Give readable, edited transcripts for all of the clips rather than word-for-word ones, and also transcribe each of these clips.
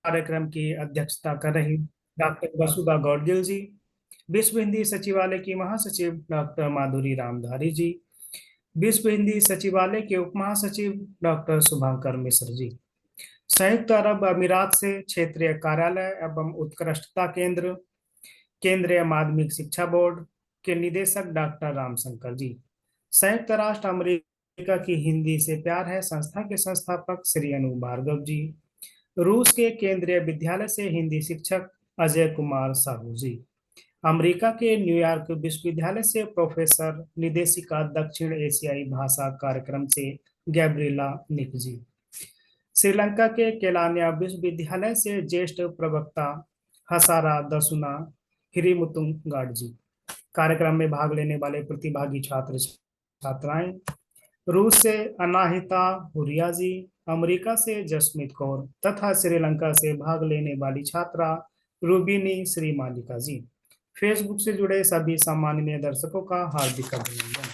कार्यक्रम की अध्यक्षता कर रही डॉक्टर वसुधा गौडगिल जी, विश्व हिंदी सचिवालय की महासचिव डॉक्टर माधुरी रामधारी जी, विश्व हिंदी सचिवालय के उप महासचिव डॉक्टर शुभंकर मिश्र जी, संयुक्त अरब अमीरात से क्षेत्रीय कार्यालय एवं उत्कृष्टता केंद्र, केंद्रीय माध्यमिक शिक्षा बोर्ड के निदेशक डॉक्टर रामशंकर जी, संयुक्त राष्ट्र अमेरिका की हिंदी से प्यार है संस्था के संस्थापक श्री अनु भार्गव जी, रूस के केंद्रीय विद्यालय से हिंदी शिक्षक अजय कुमार साहू जी, अमेरिका के न्यूयॉर्क विश्वविद्यालय से प्रोफेसर निदेशिका दक्षिण एशियाई भाषा कार्यक्रम से गैब्रिएला निक जी, श्रीलंका के केलानिया विश्वविद्यालय से ज्येष्ठ प्रवक्ता हसारा दसुना हिरिमुतुंगाड जी, कार्यक्रम में भाग लेने वाले प्रतिभागी छात्र छात्राएं रूस से अनाहिता हुरिया जी, अमेरिका से जसमीत कौर तथा श्रीलंका से भाग लेने वाली छात्रा रूबिनी श्री मालिका जी, फेसबुक से जुड़े सभी सम्माननीय दर्शकों का हार्दिक अभिनंदन।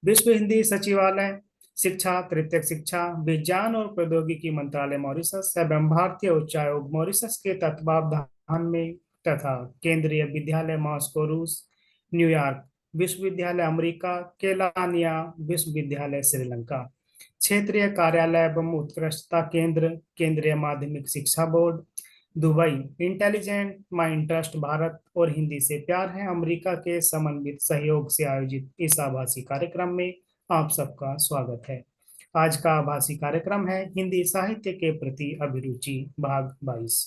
विश्व हिंदी सचिवालय शिक्षा, तृतीयक शिक्षा, विज्ञान और प्रौद्योगिकी मंत्रालय मॉरिशस एवं भारतीय उच्चायोग मॉरिशस के तत्वावधान में तथा केंद्रीय विद्यालय मॉस्को रूस, न्यूयॉर्क विश्वविद्यालय अमेरिका, केलानिया विश्वविद्यालय श्रीलंका, क्षेत्रीय कार्यालय एवं उत्कृष्टता केंद्र, केंद्रीय माध्यमिक शिक्षा board Dubai, intelligent mind trust Bharat और हिंदी से प्यार है अमेरिका के समन्वित सहयोग से आयोजित इस आभासी कार्यक्रम में आप सबका स्वागत है। आज का आभासी कार्यक्रम है हिंदी साहित्य के प्रति अभिरुचि भाग 22।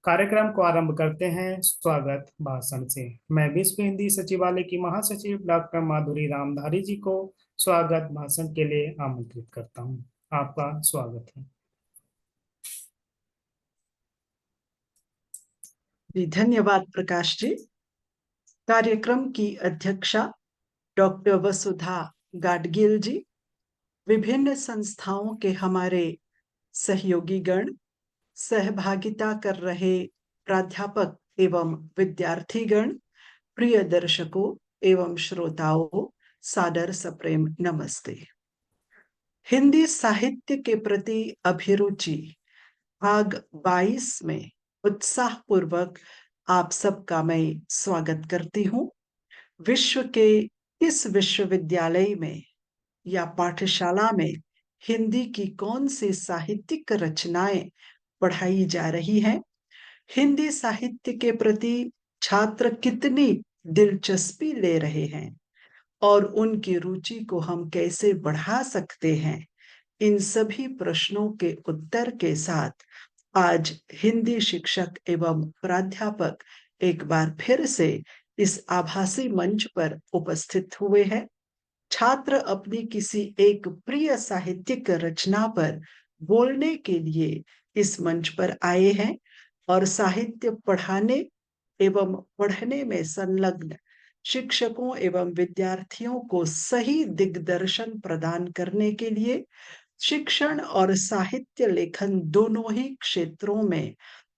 कार्यक्रम को आरंभ करते हैं स्वागत भाषण से। मैं विश्व हिंदी सचिवालय की महासचिव डॉक्टर माधुरी रामधारी जी को स्वागत भाषण के लिए आमंत्रित करता हूं। आपका स्वागत है। धन्यवाद प्रकाश जी। कार्यक्रम की अध्यक्षा डॉक्टर वसुधा गाडगिल जी, विभिन्न संस्थाओं के हमारे सहयोगी गण, सहभागिता कर रहे प्राध्यापक एवं विद्यार्थीगण, प्रिय दर्शकों एवं श्रोताओं, सादर सप्रेम नमस्ते। हिंदी साहित्य के प्रति अभिरुचि भाग 22 में उत्साहपूर्वक आप सबका मैं स्वागत करती हूँ। विश्व के इस विश्वविद्यालय में या पाठशाला में हिंदी की कौन सी साहित्यिक रचनाएं पढ़ाई जा रही हैं, हिंदी साहित्य के प्रति छात्र कितनी दिलचस्पी ले रहे हैं और उनकी रुचि को हम कैसे बढ़ा सकते हैं, इन सभी प्रश्नों के उत्तर के साथ आज हिंदी शिक्षक एवं प्राध्यापक एक बार फिर से इस आभासी मंच पर उपस्थित हुए हैं। छात्र अपनी किसी एक प्रिय साहित्यिक रचना पर बोलने के लिए इस मंच पर आए हैं और साहित्य पढ़ाने एवं पढ़ने में संलग्न शिक्षकों एवं विद्यार्थियों को सही दिग्दर्शन प्रदान करने के लिए शिक्षण और साहित्य लेखन दोनों ही क्षेत्रों में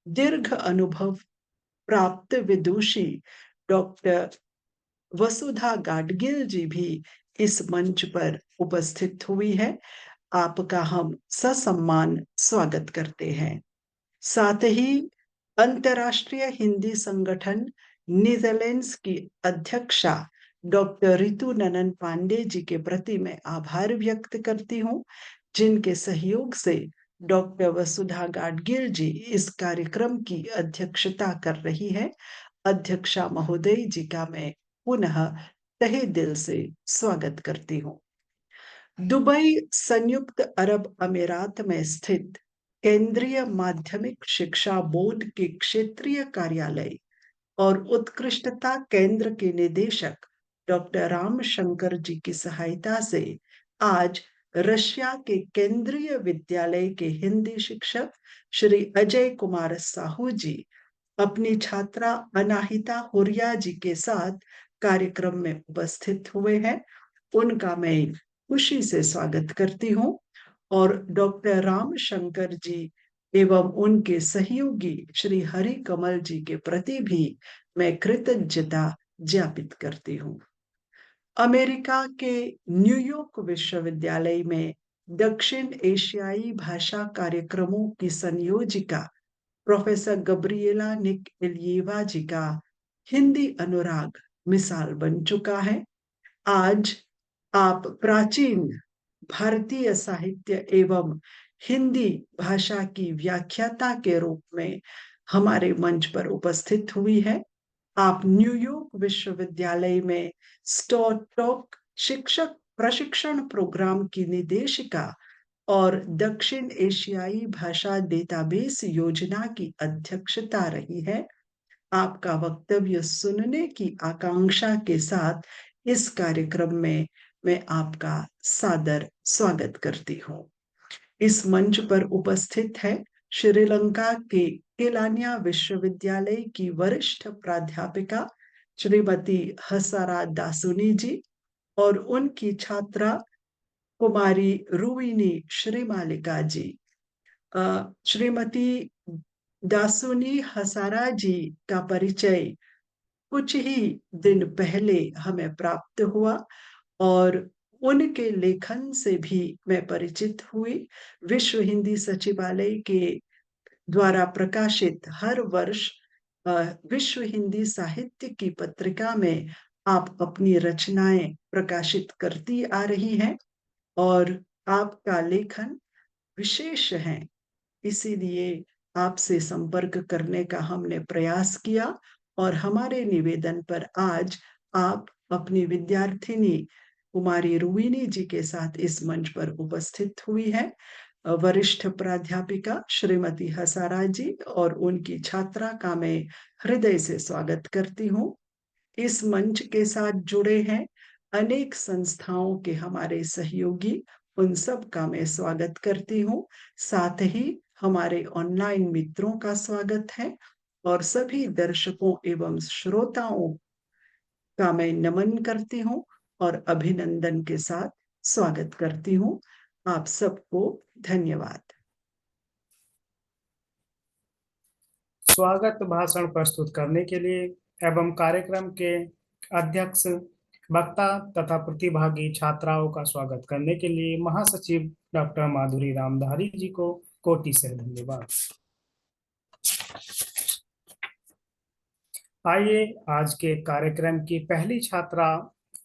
दीर्घ अनुभव प्राप्त विदुषी डॉक्टर वसुधा गाडगिल जी भी इस मंच पर उपस्थित हुई है। आपका हम ससम्मान स्वागत करते हैं। साथ ही अंतर्राष्ट्रीय हिंदी संगठन नीदरलैंड्स की अध्यक्षा डॉक्टर रितु ननन पांडे जी के प्रति मैं आभार व्यक्त करती हूँ, जिनके सहयोग से डॉक्टर वसुधा गाडगिल जी इस कार्यक्रम की अध्यक्षता कर रही है। अध्यक्षा महोदय जी का मैं पुनः तहे दिल से स्वागत करती हूँ। दुबई, संयुक्त अरब अमीरात में स्थित केंद्रीय माध्यमिक शिक्षा बोर्ड के क्षेत्रीय कार्यालय और उत्कृष्टता केंद्र के निदेशक डॉक्टर रामशंकर जी की सहायता से आज रशिया के केंद्रीय विद्यालय के हिंदी शिक्षक श्री अजय कुमार साहू जी अपनी छात्रा अनाहिता हुरिया जी के साथ कार्यक्रम में उपस्थित हुए हैं। उनका मैं खुशी से स्वागत करती हूँ और डॉक्टर रामशंकर जी एवं उनके सहयोगी श्री हरि कमल जी के प्रति भी मैं कृतज्ञता ज्ञापित करती हूँ। अमेरिका के न्यूयॉर्क विश्वविद्यालय में दक्षिण एशियाई भाषा कार्यक्रमों की संयोजिका प्रोफेसर गब्रिएला निक इलिएवा जी का हिंदी अनुराग मिसाल बन चुका है। आज आप प्राचीन भारतीय साहित्य एवं हिंदी भाषा की व्याख्याता के रूप में हमारे मंच पर उपस्थित हुई है। आप न्यूयॉर्क विश्वविद्यालय में स्टॉक शिक्षक प्रशिक्षण प्रोग्राम की निदेशिका और दक्षिण एशियाई भाषा डेटाबेस योजना की अध्यक्षता रही है। आपका वक्तव्य सुनने की आकांक्षा के साथ इस कार्यक्रम में मैं आपका सादर स्वागत करती हूँ। इस मंच पर उपस्थित है श्रीलंका के केलानिया विश्वविद्यालय की वरिष्ठ प्राध्यापिका श्रीमती हसारा दासुनी जी और उनकी छात्रा कुमारी रुविनी श्रीमालिका जी। श्रीमती दासुनी हसारा जी का परिचय कुछ ही दिन पहले हमें प्राप्त हुआ और उनके लेखन से भी मैं परिचित हुई। विश्व हिंदी सचिवालय के द्वारा प्रकाशित हर वर्ष विश्व हिंदी साहित्य की पत्रिका में आप अपनी रचनाएं प्रकाशित करती आ रही हैं और आपका लेखन विशेष है। इसीलिए आपसे संपर्क करने का हमने प्रयास किया और हमारे निवेदन पर आज आप अपनी विद्यार्थिनी कुमारी रुविनी जी के साथ इस मंच पर उपस्थित हुई है। वरिष्ठ प्राध्यापिका श्रीमती हसारा जी और उनकी छात्रा का मैं हृदय से स्वागत करती हूँ। इस मंच के साथ जुड़े हैं अनेक संस्थाओं के हमारे सहयोगी, उन सब का मैं स्वागत करती हूँ। साथ ही हमारे ऑनलाइन मित्रों का स्वागत है और सभी दर्शकों एवं श्रोताओं का मैं नमन करती हूँ और अभिनंदन के साथ स्वागत करती हूँ। आप सबको धन्यवाद। स्वागत भाषण प्रस्तुत करने के लिए एवं कार्यक्रम के अध्यक्ष, वक्ता तथा प्रतिभागी छात्राओं का स्वागत करने के लिए महासचिव डॉक्टर माधुरी रामधारी जी को कोटि से धन्यवाद। आइए आज के कार्यक्रम की पहली छात्रा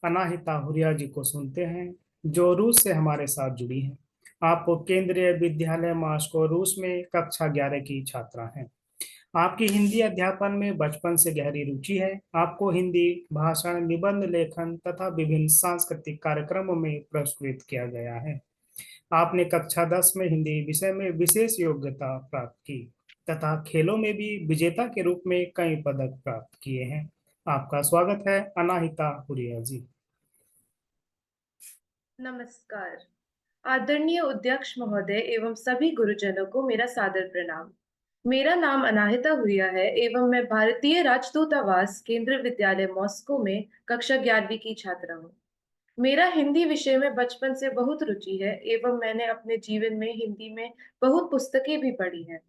अनाहिता हुरिया जी को सुनते हैं, जो रूस से हमारे साथ जुड़ी हैं। आप केंद्रीय विद्यालय मॉस्को रूस में कक्षा 11 की छात्रा हैं। आपकी हिंदी अध्यापन में बचपन से गहरी रुचि है। आपको हिंदी भाषण, निबंध लेखन तथा विभिन्न सांस्कृतिक कार्यक्रमों में पुरस्कृत किया गया है। आपने कक्षा 10 में हिंदी विषय में विशेष योग्यता प्राप्त की तथा खेलों में भी विजेता के रूप में कई पदक प्राप्त किए हैं। आपका स्वागत है अनाहिता हुरिया जी। नमस्कार। आदरणीय अध्यक्ष महोदय एवं सभी गुरुजनों को मेरा सादर प्रणाम। मेरा नाम अनाहिता हुरिया है एवं मैं भारतीय राजदूतावास केंद्रीय विद्यालय मॉस्को में कक्षा 11वीं की छात्रा हूँ। मेरा हिंदी विषय में बचपन से बहुत रुचि है एवं मैंने अपने जीवन में हिंदी में बहुत पुस्तकें भी पढ़ी हैं।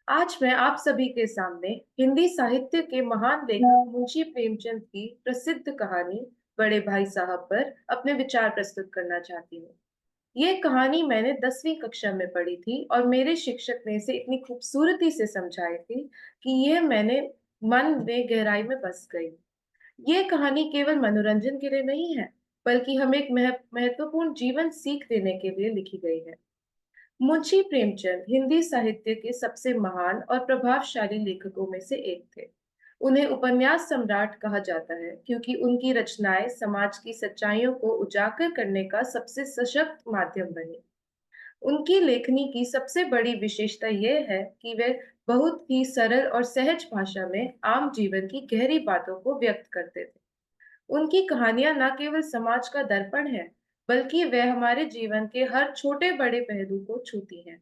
आज मैं आप सभी के सामने हिंदी साहित्य के महान लेखक मुंशी प्रेमचंद की प्रसिद्ध कहानी बड़े भाई साहब पर अपने विचार प्रस्तुत करना चाहती हूँ। ये कहानी मैंने 10वीं कक्षा में पढ़ी थी और मेरे शिक्षक ने इसे इतनी खूबसूरती से समझाई थी कि ये मैंने मन में गहराई में बस गई। ये कहानी केवल मनोरंजन के लिए नहीं है, बल्कि हमें एक महत्वपूर्ण जीवन सीख देने के लिए लिखी गई है। मुंशी प्रेमचंद हिंदी साहित्य के सबसे महान और प्रभावशाली लेखकों में से एक थे। उन्हें उपन्यास सम्राट कहा जाता है क्योंकि उनकी रचनाएं समाज की सच्चाइयों को उजागर करने का सबसे सशक्त माध्यम बनी। उनकी लेखनी की सबसे बड़ी विशेषता यह है कि वे बहुत ही सरल और सहज भाषा में आम जीवन की गहरी बातों को व्यक्त करते थे। उनकी कहानियां न केवल समाज का दर्पण है, बल्कि वह हमारे जीवन के हर छोटे बड़े पहलू को छूती हैं।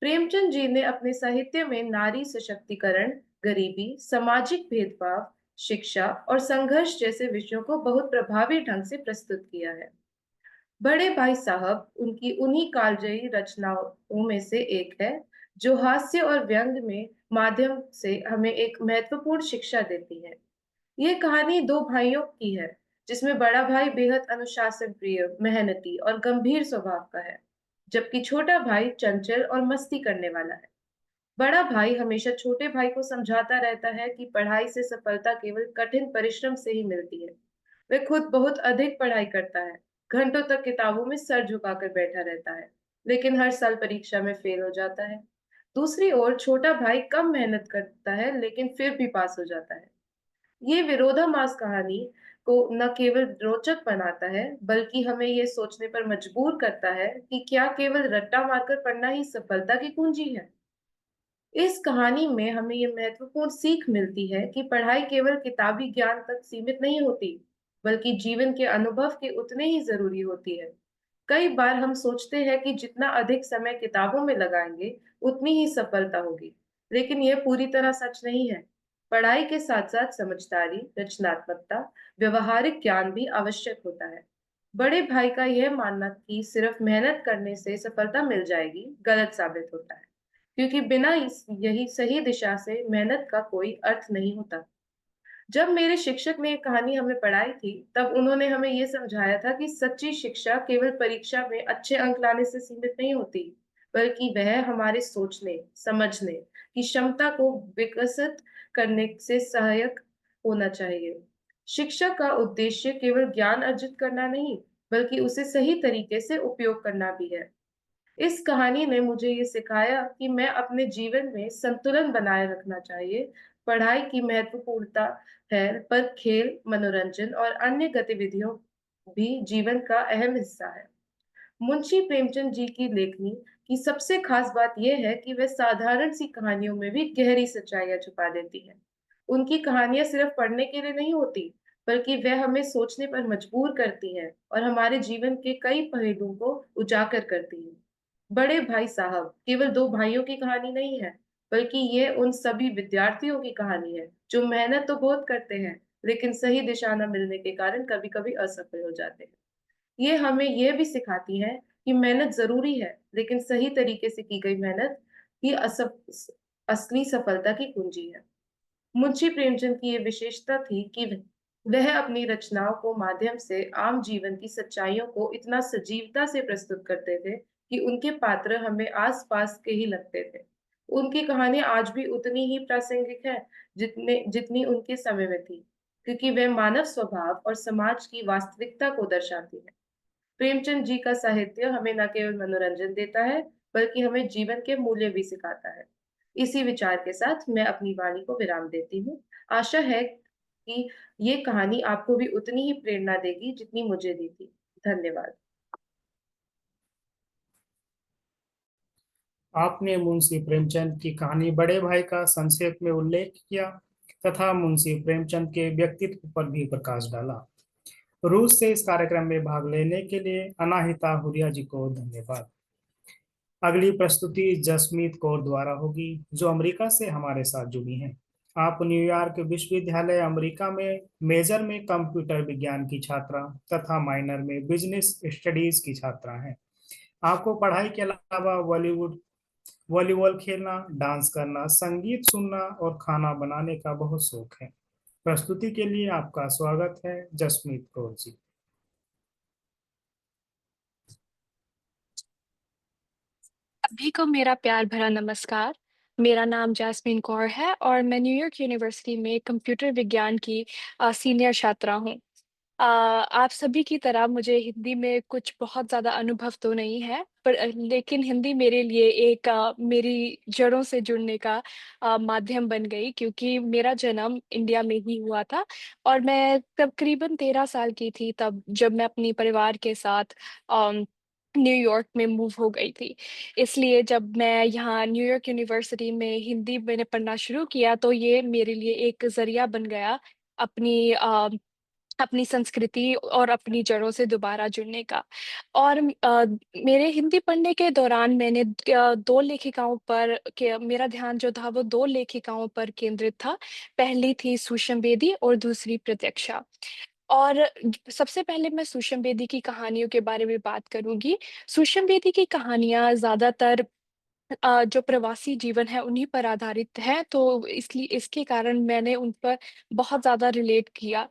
प्रेमचंद जी ने अपने साहित्य में नारी सशक्तिकरण, गरीबी, सामाजिक भेदभाव, शिक्षा और संघर्ष जैसे विषयों को बहुत प्रभावी ढंग से प्रस्तुत किया है। बड़े भाई साहब उनकी उन्हीं कालजयी रचनाओं में से एक है, जो हास्य और व्यंग में माध्यम से हमें एक महत्वपूर्ण शिक्षा देती है। ये कहानी दो भाइयों की है, जिसमें बड़ा भाई बेहद अनुशासन प्रिय, मेहनती और गंभीर स्वभाव का है, जबकि छोटा भाई चंचल और मस्ती करने वाला है। बड़ा भाई हमेशा छोटे भाई को समझाता रहता है कि पढ़ाई से सफलता केवल कठिन परिश्रम से ही मिलती है। वह खुद बहुत अधिक पढ़ाई करता है, घंटों तक किताबों में सर झुकाकर बैठा रहता है, लेकिन हर साल परीक्षा में फेल हो जाता है। दूसरी ओर छोटा भाई कम मेहनत करता है, लेकिन फिर भी पास हो जाता है। ये विरोधाभास कहानी को न केवल रोचक बनाता है, बल्कि हमें ये सोचने पर मजबूर करता है कि क्या केवल रट्टा मारकर पढ़ना ही सफलता की कुंजी है। इस कहानी में हमें ये महत्वपूर्ण सीख मिलती है कि पढ़ाई केवल किताबी ज्ञान तक सीमित नहीं होती, बल्कि जीवन के अनुभव के उतने ही जरूरी होती है। कई बार हम सोचते हैं कि जितना अधिक समय किताबों में लगाएंगे, उतनी ही सफलता होगी, लेकिन यह पूरी तरह सच नहीं है। पढ़ाई के साथ साथ समझदारी, रचनात्मकता, व्यवहारिक ज्ञान भी आवश्यक होता है। बड़े भाई का यह मानना कि सिर्फ मेहनत करने से सफलता मिल जाएगी, गलत साबित होता है, क्योंकि बिना यही सही दिशा से मेहनत का कोई अर्थ नहीं होता। जब मेरे शिक्षक ने ये कहानी हमें पढ़ाई थी, तब उन्होंने हमें ये समझाया था कि सच्ची शिक्षा केवल परीक्षा में अच्छे अंक लाने से सीमित नहीं होती, बल्कि वह हमारे सोचने, समझने की क्षमता को विकसित करने से सहायक होना चाहिए। शिक्षा का उद्देश्य केवल ज्ञान अर्जित करना नहीं, बल्कि उसे सही तरीके से उपयोग करना भी है। इस कहानी ने मुझे ये सिखाया कि मैं अपने जीवन में संतुलन बनाए रखना चाहिए। पढ़ाई की महत्वपूर्णता है, पर खेल, मनोरंजन और अन्य गतिविधियों भी जीवन का अहम हिस्सा है। मुंशी प्रेमचंद जी की लेखनी की सबसे खास बात यह है कि वह साधारण सी कहानियों में भी गहरी सच्चाइयां छुपा देती हैं। उनकी कहानियां सिर्फ पढ़ने के लिए नहीं होती, बल्कि वह हमें सोचने पर मजबूर करती हैं और हमारे जीवन के कई पहलुओं को उजागर करती हैं। बड़े भाई साहब केवल दो भाइयों की कहानी नहीं है, बल्कि ये उन सभी विद्यार्थियों की कहानी है जो मेहनत तो बहुत करते हैं, लेकिन सही दिशा न मिलने के कारण कभी-कभी असफल हो जाते हैं। ये हमें ये भी सिखाती है कि मेहनत ज़रूरी है, लेकिन सही तरीके से की गई मेहनत ही असली सफलता की कुंजी है। मुंशी प्रेमचंद की ये विशेषता थी कि वह अपनी रचनाओं को माध्यम से आम जीवन की सच्चाइयों को इतना सजीवता से प्रस्तुत करते थे कि उनके पात्र हमें आस-पास के ही लगते थे। उनकी कहानी आज भी उतनी ही प्रासंगिक है, जितने जितनी उनके समय में थी, क्योंकि वह मानव स्वभाव और समाज की वास्तविकता को दर्शाती है। प्रेमचंद जी का साहित्य हमें न केवल मनोरंजन देता है, बल्कि हमें जीवन के मूल्य भी सिखाता है। इसी विचार के साथ मैं अपनी वाणी को विराम देती हूँ। आशा है कि ये कहानी आपको भी उतनी ही प्रेरणा देगी जितनी मुझे दी थी। धन्यवाद। आपने मुंशी प्रेमचंद की कहानी बड़े भाई का संक्षेप में उल्लेख किया तथा मुंशी प्रेमचंद के व्यक्तित्व पर भी प्रकाश डाला। रूस से इस कार्यक्रम में भाग लेने के लिए अनाहिता हुरिया जी को धन्यवाद। अगली प्रस्तुति जसमीत कौर द्वारा होगी, जो अमेरिका से हमारे साथ जुड़ी हैं। आप न्यूयॉर्क विश्वविद्यालय अमेरिका में मेजर में कंप्यूटर विज्ञान की छात्रा तथा माइनर में बिजनेस स्टडीज की छात्रा हैं। आपको पढ़ाई के अलावा वॉलीबॉल खेलना, डांस करना, संगीत सुनना और खाना बनाने का बहुत शौक है। प्रस्तुति के लिए आपका स्वागत है, जसमीत कौर जी। सभी को मेरा प्यार भरा नमस्कार। मेरा नाम जैस्मीन कौर है और मैं न्यूयॉर्क यूनिवर्सिटी में कंप्यूटर विज्ञान की सीनियर छात्रा हूँ। आप सभी की तरह मुझे हिंदी में कुछ बहुत ज़्यादा अनुभव तो नहीं है, पर लेकिन हिंदी मेरे लिए एक मेरी जड़ों से जुड़ने का माध्यम बन गई, क्योंकि मेरा जन्म इंडिया में ही हुआ था और मैं तकरीबन 13 साल की थी तब जब मैं अपनी परिवार के साथ अम, न्यूयॉर्क में मूव हो गई थी। इसलिए जब मैं यहाँ न्यूयॉर्क यूनिवर्सिटी में हिंदी मैंने पढ़ना शुरू किया, तो ये मेरे लिए एक ज़रिया बन गया अपनी अपनी संस्कृति और अपनी जड़ों से दोबारा जुड़ने का। और मेरे हिंदी पढ़ने के दौरान मैंने 2 लेखिकाओं पर के मेरा ध्यान जो था वो 2 लेखिकाओं पर केंद्रित था। पहली थी सूषम बेदी और दूसरी प्रत्यक्षा। और सबसे पहले मैं सूषम बेदी की कहानियों के बारे में बात करूँगी। सूषम बेदी की कहानियाँ ज़्यादातर जो प्रवासी जीवन है उन्हीं पर आधारित है, तो इसलिए इसके कारण मैंने उन पर बहुत ज़्यादा रिलेट किया।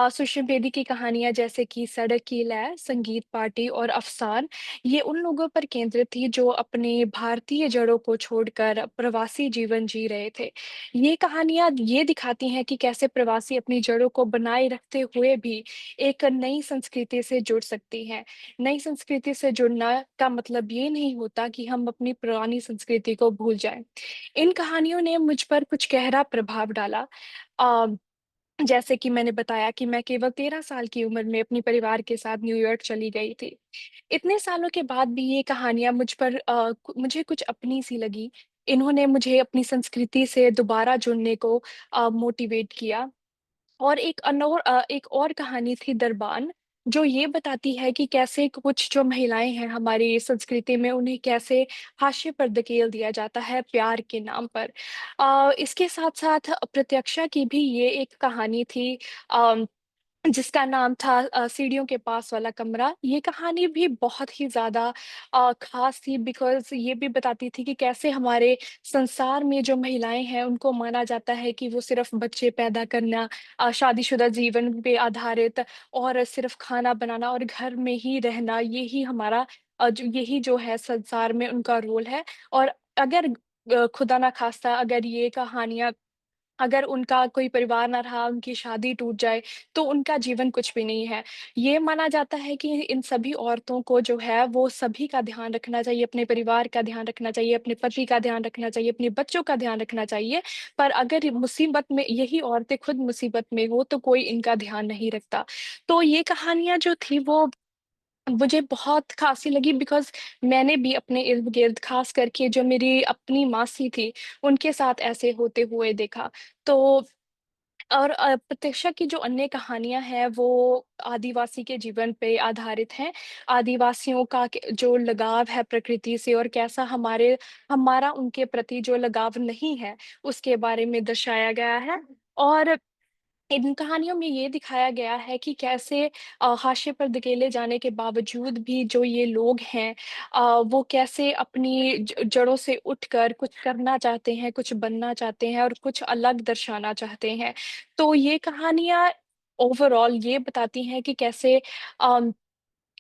सुषमा बेदी की कहानियाँ जैसे कि सड़क की लय, संगीत पार्टी और अफसान, ये उन लोगों पर केंद्रित थी जो अपने भारतीय जड़ों को छोड़कर प्रवासी जीवन जी रहे थे। ये कहानियाँ ये दिखाती हैं कि कैसे प्रवासी अपनी जड़ों को बनाए रखते हुए भी एक नई संस्कृति से जुड़ सकती हैं। नई संस्कृति से जुड़ना का मतलब ये नहीं होता कि हम अपनी पुरानी संस्कृति को भूल जाएं। इन कहानियों ने मुझ पर कुछ गहरा प्रभाव डाला। अ, जैसे कि मैंने बताया कि मैं केवल 13 साल की उम्र में अपने परिवार के साथ न्यूयॉर्क चली गई थी। इतने सालों के बाद भी ये कहानियाँ मुझे कुछ अपनी सी लगी। इन्होंने मुझे अपनी संस्कृति से दोबारा जुड़ने को मोटिवेट किया। और एक और कहानी थी दरबान, जो ये बताती है कि कैसे कुछ जो महिलाएँ हैं हमारी संस्कृति में, उन्हें कैसे हाशिए पर धकेल दिया जाता है प्यार के नाम पर। इसके साथ-साथ प्रत्यक्षा की भी ये एक कहानी थी, अ जिसका नाम था सीढ़ियों के पास वाला कमरा। ये कहानी भी बहुत ही ज़्यादा ख़ास थी, बिकॉज़ ये भी बताती थी कि कैसे हमारे संसार में जो महिलाएँ हैं, उनको माना जाता है कि वो सिर्फ़ बच्चे पैदा करना, शादीशुदा जीवन पे आधारित और सिर्फ़ खाना बनाना और घर में ही रहना, यही जो है संसार में उनका रोल है। और अगर खुदा ना ख़ास्ता अगर ये कहानियाँ अगर उनका कोई परिवार ना रहा, उनकी शादी टूट जाए, तो उनका जीवन कुछ भी नहीं है। ये माना जाता है कि इन सभी औरतों को जो है, वो सभी का ध्यान रखना चाहिए, अपने परिवार का ध्यान रखना चाहिए, अपने पति का ध्यान रखना चाहिए, अपने बच्चों का ध्यान रखना चाहिए। पर अगर मुसीबत में यही औरतें खुद मुसीबत में हो, तो कोई इनका ध्यान नहीं रखता। तो ये कहानियाँ जो थी, वो मुझे बहुत ख़ासी लगी, बिकॉज़ मैंने भी अपने इर्द-गिर्द ख़ास करके जो मेरी अपनी मासी थी, उनके साथ ऐसे होते हुए देखा। तो और प्रतीक्षा की जो अन्य कहानियाँ हैं, वो आदिवासी के जीवन पे आधारित हैं। आदिवासियों का जो लगाव है प्रकृति से, और कैसा हमारा उनके प्रति जो लगाव नहीं है, उसके बारे में दर्शाया गया है। और इन कहानियों में ये दिखाया गया है कि कैसे हाशिए पर धकेले जाने के बावजूद भी जो ये लोग हैं, वो कैसे अपनी जड़ों से उठकर कुछ करना चाहते हैं, कुछ बनना चाहते हैं और कुछ अलग दर्शाना चाहते हैं। तो ये कहानियाँ ओवरऑल ये बताती हैं कि कैसे अम,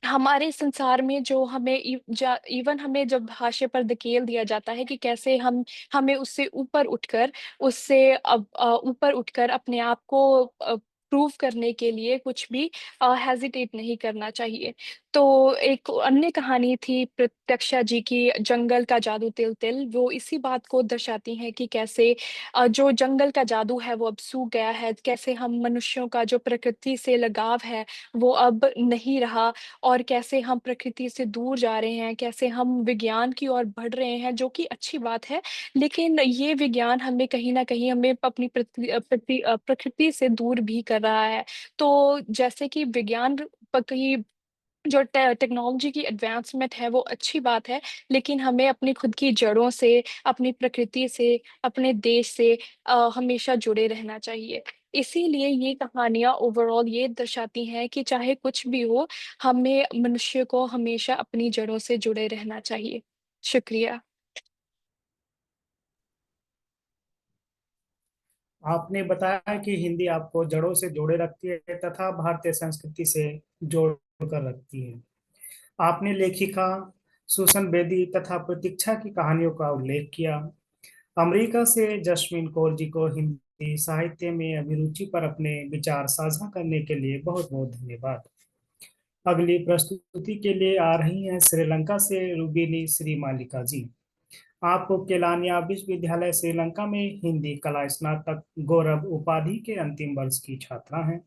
हमारे संसार में जो इवन हमें जब हाशिए पर धकेल दिया जाता है, कि कैसे हमें उससे ऊपर उठकर अपने आप को प्रूव करने के लिए कुछ भी हेजिटेट नहीं करना चाहिए। तो एक अन्य कहानी थी प्रत्यक्षा जी की, जंगल का जादू तिल तिल, वो इसी बात को दर्शाती हैं कि कैसे जो जंगल का जादू है वो अब सूख गया है, कैसे हम मनुष्यों का जो प्रकृति से लगाव है वो अब नहीं रहा, और कैसे हम प्रकृति से दूर जा रहे हैं, कैसे हम विज्ञान की ओर बढ़ रहे हैं, जो कि अच्छी बात है। लेकिन ये विज्ञान हमें कहीं न कहीं हमें अपनी प्रकृति से दूर भी कर रहा है। तो जैसे कि विज्ञान की जो टेक्नोलॉजी की एडवांसमेंट है वो अच्छी बात है, लेकिन हमें अपनी खुद की जड़ों से, अपनी प्रकृति से, अपने देश से हमेशा जुड़े रहना चाहिए। इसीलिए ये कहानियाँ ओवरऑल ये दर्शाती हैं कि चाहे कुछ भी हो, हमें मनुष्य को हमेशा अपनी जड़ों से जुड़े रहना चाहिए। शुक्रिया। आपने बताया कि हिंदी आपको जड़ों से जोड़े रखती है तथा भारतीय संस्कृति से जोड़ कर रखती है। आपने लेखिका सुसन बेदी तथा प्रतीक्षा की कहानियों का उल्लेख किया। अमेरिका से जस्मीन कौर जी को हिंदी साहित्य में अभिरुचि पर अपने विचार साझा करने के लिए बहुत बहुत धन्यवाद। अगली प्रस्तुति के लिए आ रही हैं श्रीलंका से रूबिनी श्रीमालिका जी। आप केलानिया विश्वविद्यालय श्रीलंका में हिंदी कला स्नातक गौरव उपाधि के अंतिम वर्ष की छात्रा हैं।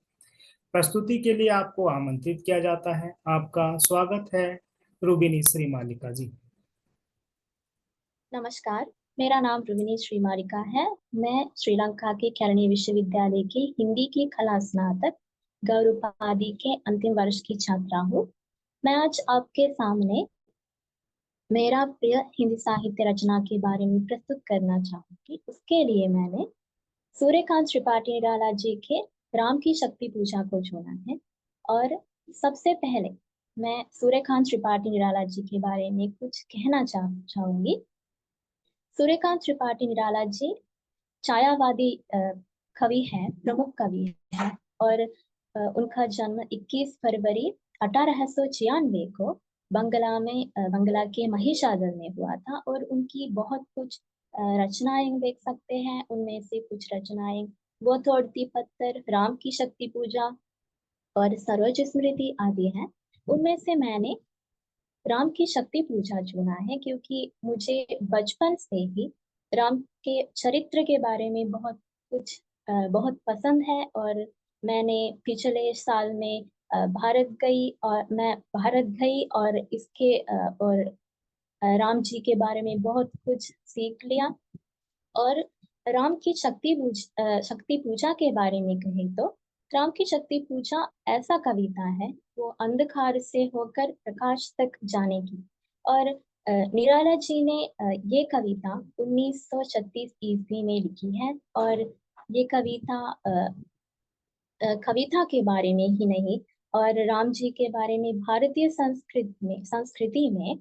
प्रस्तुति के लिए आपको आमंत्रित किया जाता है। आपका स्वागत है रूबिनी श्रीमालिका जी। नमस्कार, मेरा नाम रुमिनी श्रीमालिका है। मैं श्रीलंका के केलनी विश्वविद्यालय की हिंदी की कला स्नातक गौरव उपाधि के अंतिम वर्ष की छात्रा हूँ। मैं आज आपके सामने मेरा प्रिय हिंदी साहित्य रचना के बारे में प्रस्तुत करना चाहूंगी। उसके लिए मैंने सूर्यकांत त्रिपाठी निराला जी के राम की शक्ति पूजा को चुना है। और सबसे पहले मैं सूर्यकांत त्रिपाठी निराला जी के बारे में कुछ कहना चाहूंगी। सूर्यकांत त्रिपाठी निराला जी छायावादी कवि हैं, प्रमुख कवि हैं, और उनका जन्म 21 फरवरी 1896 को बंगला के महिषादल में हुआ था। और उनकी बहुत कुछ रचनाएं देख सकते हैं। उनमें से कुछ रचनाएं वो तोड़ती पत्थर, राम की शक्ति पूजा और सरोज स्मृति आदि हैं। उनमें से मैंने राम की शक्ति पूजा चुना है, क्योंकि मुझे बचपन से ही राम के चरित्र के बारे में बहुत पसंद है। और मैंने पिछले साल में भारत गई और राम जी के बारे में बहुत कुछ सीख लिया। और राम की शक्ति पूजा के बारे में कहें तो राम की शक्ति पूजा ऐसा कविता है, वो अंधकार से होकर प्रकाश तक जाने की। और निराला जी ने ये कविता 1936 ईस्वी में लिखी है। और ये कविता के बारे में ही नहीं, और राम जी के बारे में भारतीय संस्कृति में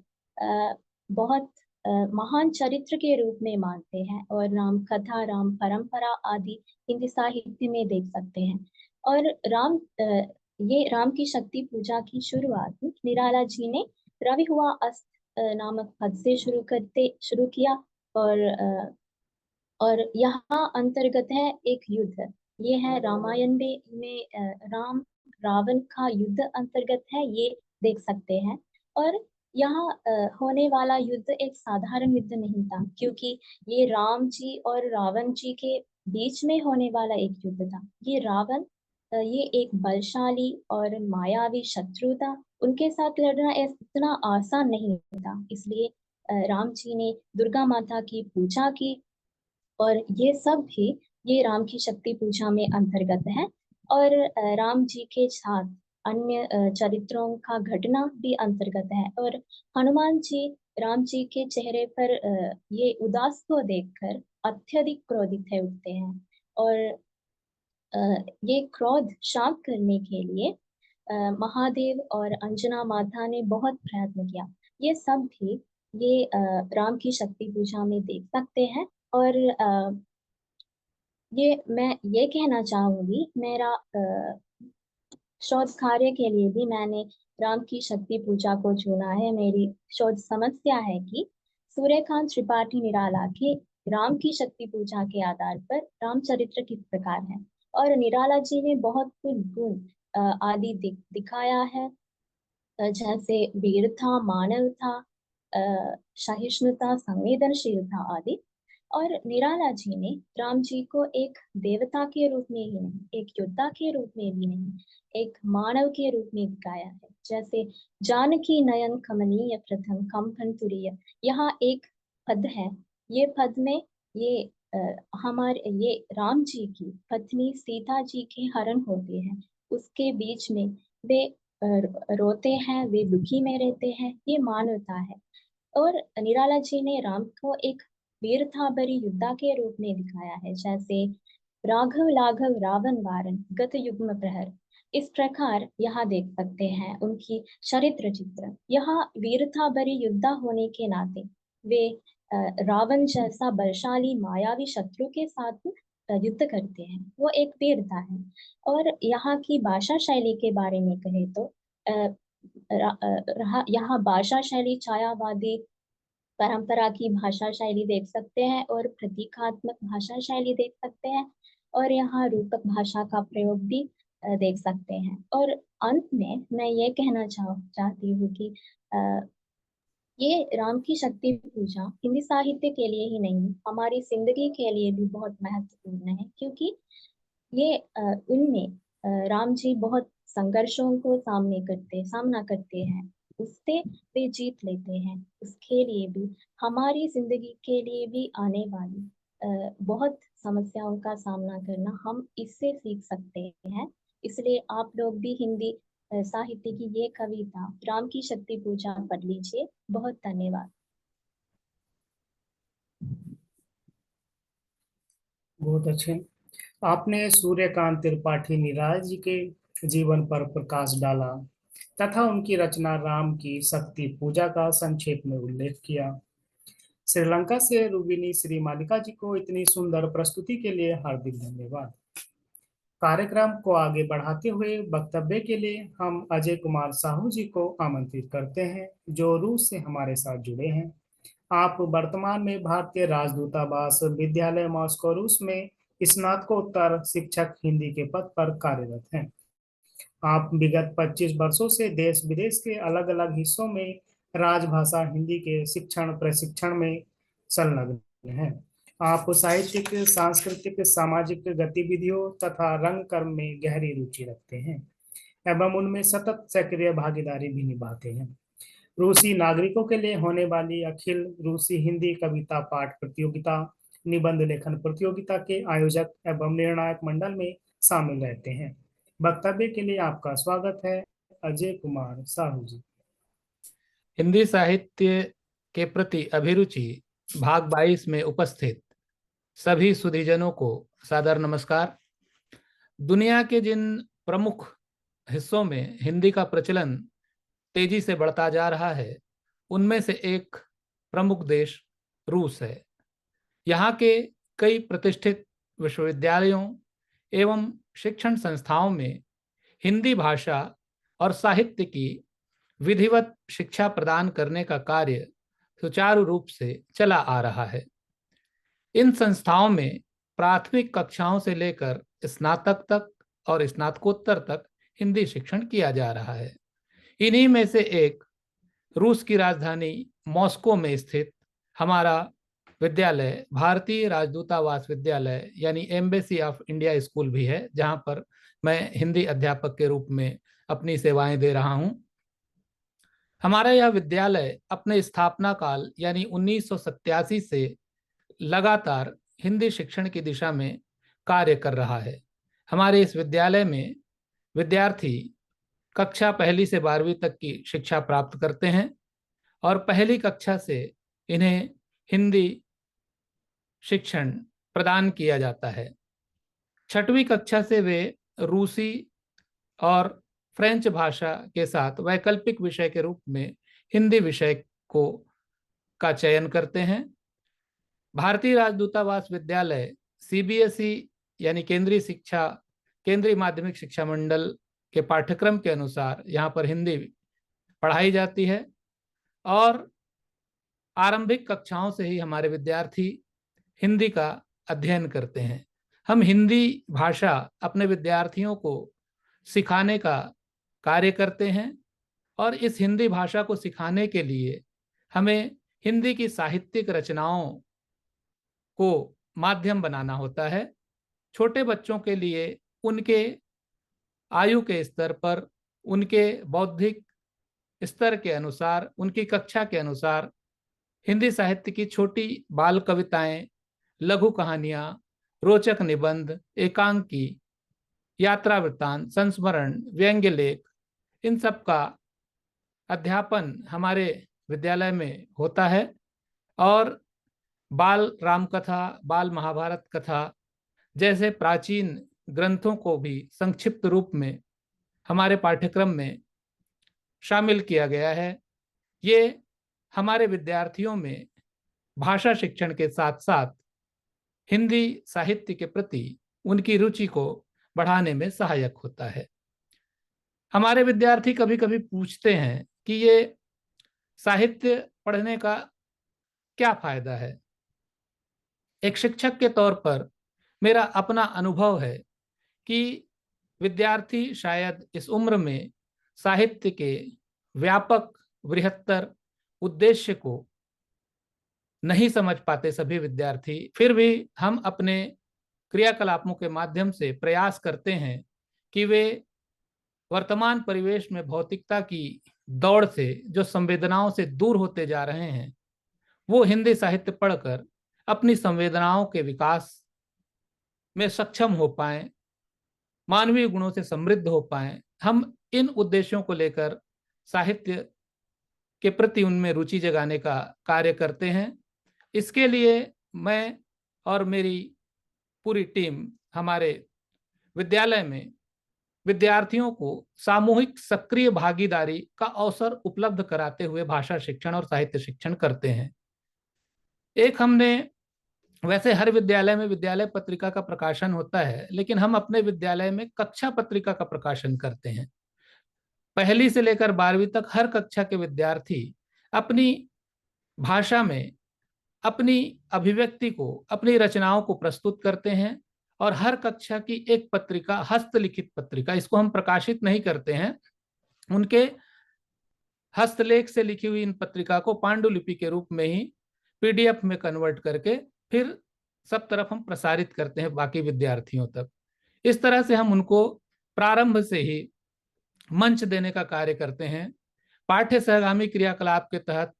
बहुत महान चरित्र के रूप में मानते हैं। और राम कथा, राम परंपरा आदि हिंदी साहित्य में देख सकते हैं। और ये राम की शक्ति पूजा की शुरुआत निराला जी ने रवि हुआ अस्त नामक पद से शुरू किया। और यहाँ अंतर्गत है एक युद्ध। ये है रामायण में राम रावण का युद्ध अंतर्गत है, ये देख सकते हैं। और यहाँ होने वाला युद्ध एक साधारण युद्ध नहीं था, क्योंकि ये राम जी और रावण जी के बीच में होने वाला एक युद्ध था। ये रावण ये एक बलशाली और मायावी शत्रु था। उनके साथ लड़ना इतना आसान नहीं था। इसलिए राम जी ने दुर्गा माता की पूजा की, और ये सब भी ये राम की शक्ति पूजा में अंतर्गत है। और राम जी के साथ अन्य चरित्रों का घटना भी अंतर्गत है। और हनुमान जी राम जी के चेहरे पर ये उदास को देखकर अत्यधिक क्रोधित है उठते हैं। और ये क्रोध शांत करने के लिए महादेव और अंजना माता ने बहुत प्रयत्न किया। ये सब भी ये राम की शक्ति पूजा में देख सकते हैं। और मैं ये कहना चाहूंगी, मेरा शोध कार्य के लिए भी मैंने राम की शक्ति पूजा को चुना है। मेरी शोध समस्या है कि सूर्यकांत त्रिपाठी निराला के राम की शक्ति पूजा के आधार पर रामचरित्र किस प्रकार है। और निराला जी ने बहुत कुछ गुण आदि दिखाया है, जैसे वीरता, मानवता, सहिष्णुता, संवेदनशीलता आदि। और निराला जी ने राम जी को एक देवता के रूप में ही नहीं, एक योद्धा के रूप में भी नहीं, एक मानव के रूप में दिखाया है। जैसे जानकी नयन कमनीय प्रथम कंपन तुरीय, यहाँ एक पद है। ये पद में ये ये राम जी की पत्नी सीता जी के हरण होते हैं, उसके बीच में वे रोते हैं, वे दुखी में रहते हैं, ये मानवता है। और निराला जी ने राम को एक वीरता भरी योद्धा के रूप में दिखाया है, जैसे राघव लाघव रावण वारन गत युग्म प्रहर। इस प्रकार यहाँ देख सकते हैं उनकी चरित्र चित्र। यहाँ वीरता भरी योद्धा होने के नाते वे रावण जैसा बलशाली मायावी शत्रु के साथ युद्ध करते हैं, वो एक वीरता है। और यहाँ की भाषा शैली के बारे में कहे तो यहाँ भाषा शैली छायावादी परंपरा की भाषा शैली देख सकते हैं, और प्रतीकात्मक भाषा शैली देख सकते हैं, और यहाँ रूपक भाषा का प्रयोग भी देख सकते हैं। और अंत में मैं ये कहना चाहती हूँ कि ये राम की शक्ति पूजा हिंदी साहित्य के लिए ही नहीं, हमारी जिंदगी के लिए भी बहुत महत्वपूर्ण है, क्योंकि ये उनमें राम जी बहुत संघर्षों को सामना करते हैं, उससे वे जीत लेते हैं। उसके लिए भी, हमारी जिंदगी के लिए भी आने वाली बहुत समस्याओं का सामना करना हम इससे सीख सकते हैं। इसलिए आप लोग भी हिंदी साहित्य की ये कविता राम की शक्ति पूजा पढ़ लीजिए। बहुत धन्यवाद। बहुत अच्छे। आपने सूर्यकांत त्रिपाठी निराला जी के जीवन पर प्रकाश डाला तथा उनकी रचना राम की शक्ति पूजा का संक्षेप में उल्लेख किया। श्रीलंका से रूबिनी श्री मालिका जी को इतनी सुंदर प्रस्तुति के लिए हार्दिक धन्यवाद। कार्यक्रम को आगे बढ़ाते हुए वक्तव्य के लिए हम अजय कुमार साहू जी को आमंत्रित करते हैं, जो रूस से हमारे साथ जुड़े हैं। आप वर्तमान में भारतीय राजदूतावास विद्यालय मॉस्को रूस में स्नातकोत्तर शिक्षक हिंदी के पद पर कार्यरत हैं। आप विगत 25 वर्षों से देश विदेश के अलग अलग हिस्सों में राजभाषा हिंदी के शिक्षण प्रशिक्षण में संलग्न हैं। आप साहित्यिक, सांस्कृतिक, सामाजिक गतिविधियों तथा रंग कर्म में गहरी रुचि रखते हैं एवं उनमें सतत सक्रिय भागीदारी भी निभाते हैं। रूसी नागरिकों के लिए होने वाली अखिल रूसी हिंदी कविता पाठ प्रतियोगिता, निबंध लेखन प्रतियोगिता के आयोजक एवं निर्णायक मंडल में शामिल रहते हैं। वक्तव्य के लिए आपका स्वागत है, अजय कुमार साहू जी। हिंदी साहित्य के प्रति अभिरुचि भाग 22 में उपस्थित सभी सुधीजनों को सादर नमस्कार। दुनिया के जिन प्रमुख हिस्सों में हिंदी का प्रचलन तेजी से बढ़ता जा रहा है, उनमें से एक प्रमुख देश रूस है। यहाँ के कई प्रतिष्ठित विश्वविद्यालयों एवं शिक्षण संस्थाओं में हिंदी भाषा और साहित्य की विधिवत शिक्षा प्रदान करने का कार्य सुचारू रूप से चला आ रहा है। इन संस्थाओं में प्राथमिक कक्षाओं से लेकर स्नातक तक और स्नातकोत्तर तक हिंदी शिक्षण किया जा रहा है। इन्हीं में से एक रूस की राजधानी मॉस्को में स्थित हमारा विद्यालय भारतीय राजदूतावास विद्यालय यानी एम्बेसी ऑफ इंडिया स्कूल भी है, जहां पर मैं हिंदी अध्यापक के रूप में अपनी सेवाएं दे रहा हूं। हमारा यह विद्यालय अपने स्थापना काल यानी 1987 से लगातार हिंदी शिक्षण की दिशा में कार्य कर रहा है। हमारे इस विद्यालय में विद्यार्थी कक्षा 1 से 12वीं तक की शिक्षा प्राप्त करते हैं और पहली कक्षा से इन्हें हिंदी शिक्षण प्रदान किया जाता है। 6वीं कक्षा से वे रूसी और फ्रेंच भाषा के साथ वैकल्पिक विषय के रूप में हिंदी विषय का चयन करते हैं। भारतीय राजदूतावास विद्यालय CBSE यानी केंद्रीय माध्यमिक शिक्षा मंडल के पाठ्यक्रम के अनुसार यहाँ पर हिंदी पढ़ाई जाती है और आरंभिक कक्षाओं से ही हमारे विद्यार्थी हिंदी का अध्ययन करते हैं। हम हिंदी भाषा अपने विद्यार्थियों को सिखाने का कार्य करते हैं और इस हिंदी भाषा को सिखाने के लिए हमें हिंदी की साहित्यिक रचनाओं को माध्यम बनाना होता है। छोटे बच्चों के लिए उनके आयु के स्तर पर, उनके बौद्धिक स्तर के अनुसार, उनकी कक्षा के अनुसार हिंदी साहित्य की छोटी बाल कविताएं, लघु कहानियां, रोचक निबंध, एकांकी, यात्रा वृत्तांत, संस्मरण, व्यंग्य लेख, इन सब का अध्यापन हमारे विद्यालय में होता है और बाल राम कथा, बाल महाभारत कथा जैसे प्राचीन ग्रंथों को भी संक्षिप्त रूप में हमारे पाठ्यक्रम में शामिल किया गया है। ये हमारे विद्यार्थियों में भाषा शिक्षण के साथ साथ हिंदी साहित्य के प्रति उनकी रुचि को बढ़ाने में सहायक होता है। हमारे विद्यार्थी कभी कभी पूछते हैं कि ये साहित्य पढ़ने का क्या फायदा है। एक शिक्षक के तौर पर मेरा अपना अनुभव है कि विद्यार्थी शायद इस उम्र में साहित्य के व्यापक बृहत्तर उद्देश्य को नहीं समझ पाते सभी विद्यार्थी। फिर भी हम अपने क्रियाकलापों के माध्यम से प्रयास करते हैं कि वे वर्तमान परिवेश में भौतिकता की दौड़ से जो संवेदनाओं से दूर होते जा रहे हैं, वो हिंदी साहित्य पढ़कर अपनी संवेदनाओं के विकास में सक्षम हो पाएं, मानवीय गुणों से समृद्ध हो पाएं। हम इन उद्देश्यों को लेकर साहित्य के प्रति उनमें रुचि जगाने का कार्य करते हैं। इसके लिए मैं और मेरी पूरी टीम हमारे विद्यालय में विद्यार्थियों को सामूहिक सक्रिय भागीदारी का अवसर उपलब्ध कराते हुए भाषा शिक्षण और साहित्य शिक्षण करते हैं। एक हमने, वैसे हर विद्यालय में विद्यालय पत्रिका का प्रकाशन होता है, लेकिन हम अपने विद्यालय में कक्षा पत्रिका का प्रकाशन करते हैं। पहली से लेकर 12वीं तक हर कक्षा के विद्यार्थी अपनी भाषा में अपनी अभिव्यक्ति को, अपनी रचनाओं को प्रस्तुत करते हैं, और हर कक्षा की एक पत्रिका, हस्तलिखित पत्रिका, इसको हम प्रकाशित नहीं करते हैं, उनके हस्तलेख से लिखी हुई इन पत्रिका को पांडुलिपि के रूप में ही PDF में कन्वर्ट करके फिर सब तरफ हम प्रसारित करते हैं बाकी विद्यार्थियों तक। इस तरह से हम उनको प्रारंभ से ही मंच देने का कार्य करते हैं। पाठ्य सहगामी क्रियाकलाप के तहत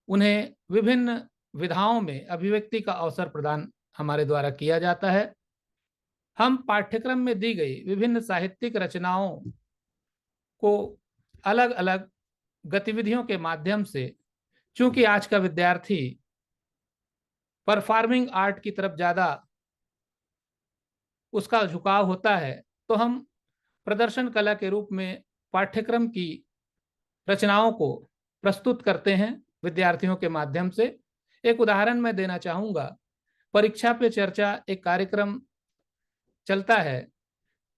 उन्हें विभिन्न विधाओं में अभिव्यक्ति का अवसर प्रदान हमारे द्वारा किया जाता है। हम पाठ्यक्रम में दी गई विभिन्न साहित्यिक रचनाओं को अलग अलग गतिविधियों के माध्यम से, चूंकि आज का विद्यार्थी परफॉर्मिंग आर्ट की तरफ ज्यादा उसका झुकाव होता है, तो हम प्रदर्शन कला के रूप में पाठ्यक्रम की रचनाओं को प्रस्तुत करते हैं विद्यार्थियों के माध्यम से। एक उदाहरण मैं देना चाहूँगा। परीक्षा पे चर्चा एक कार्यक्रम चलता है।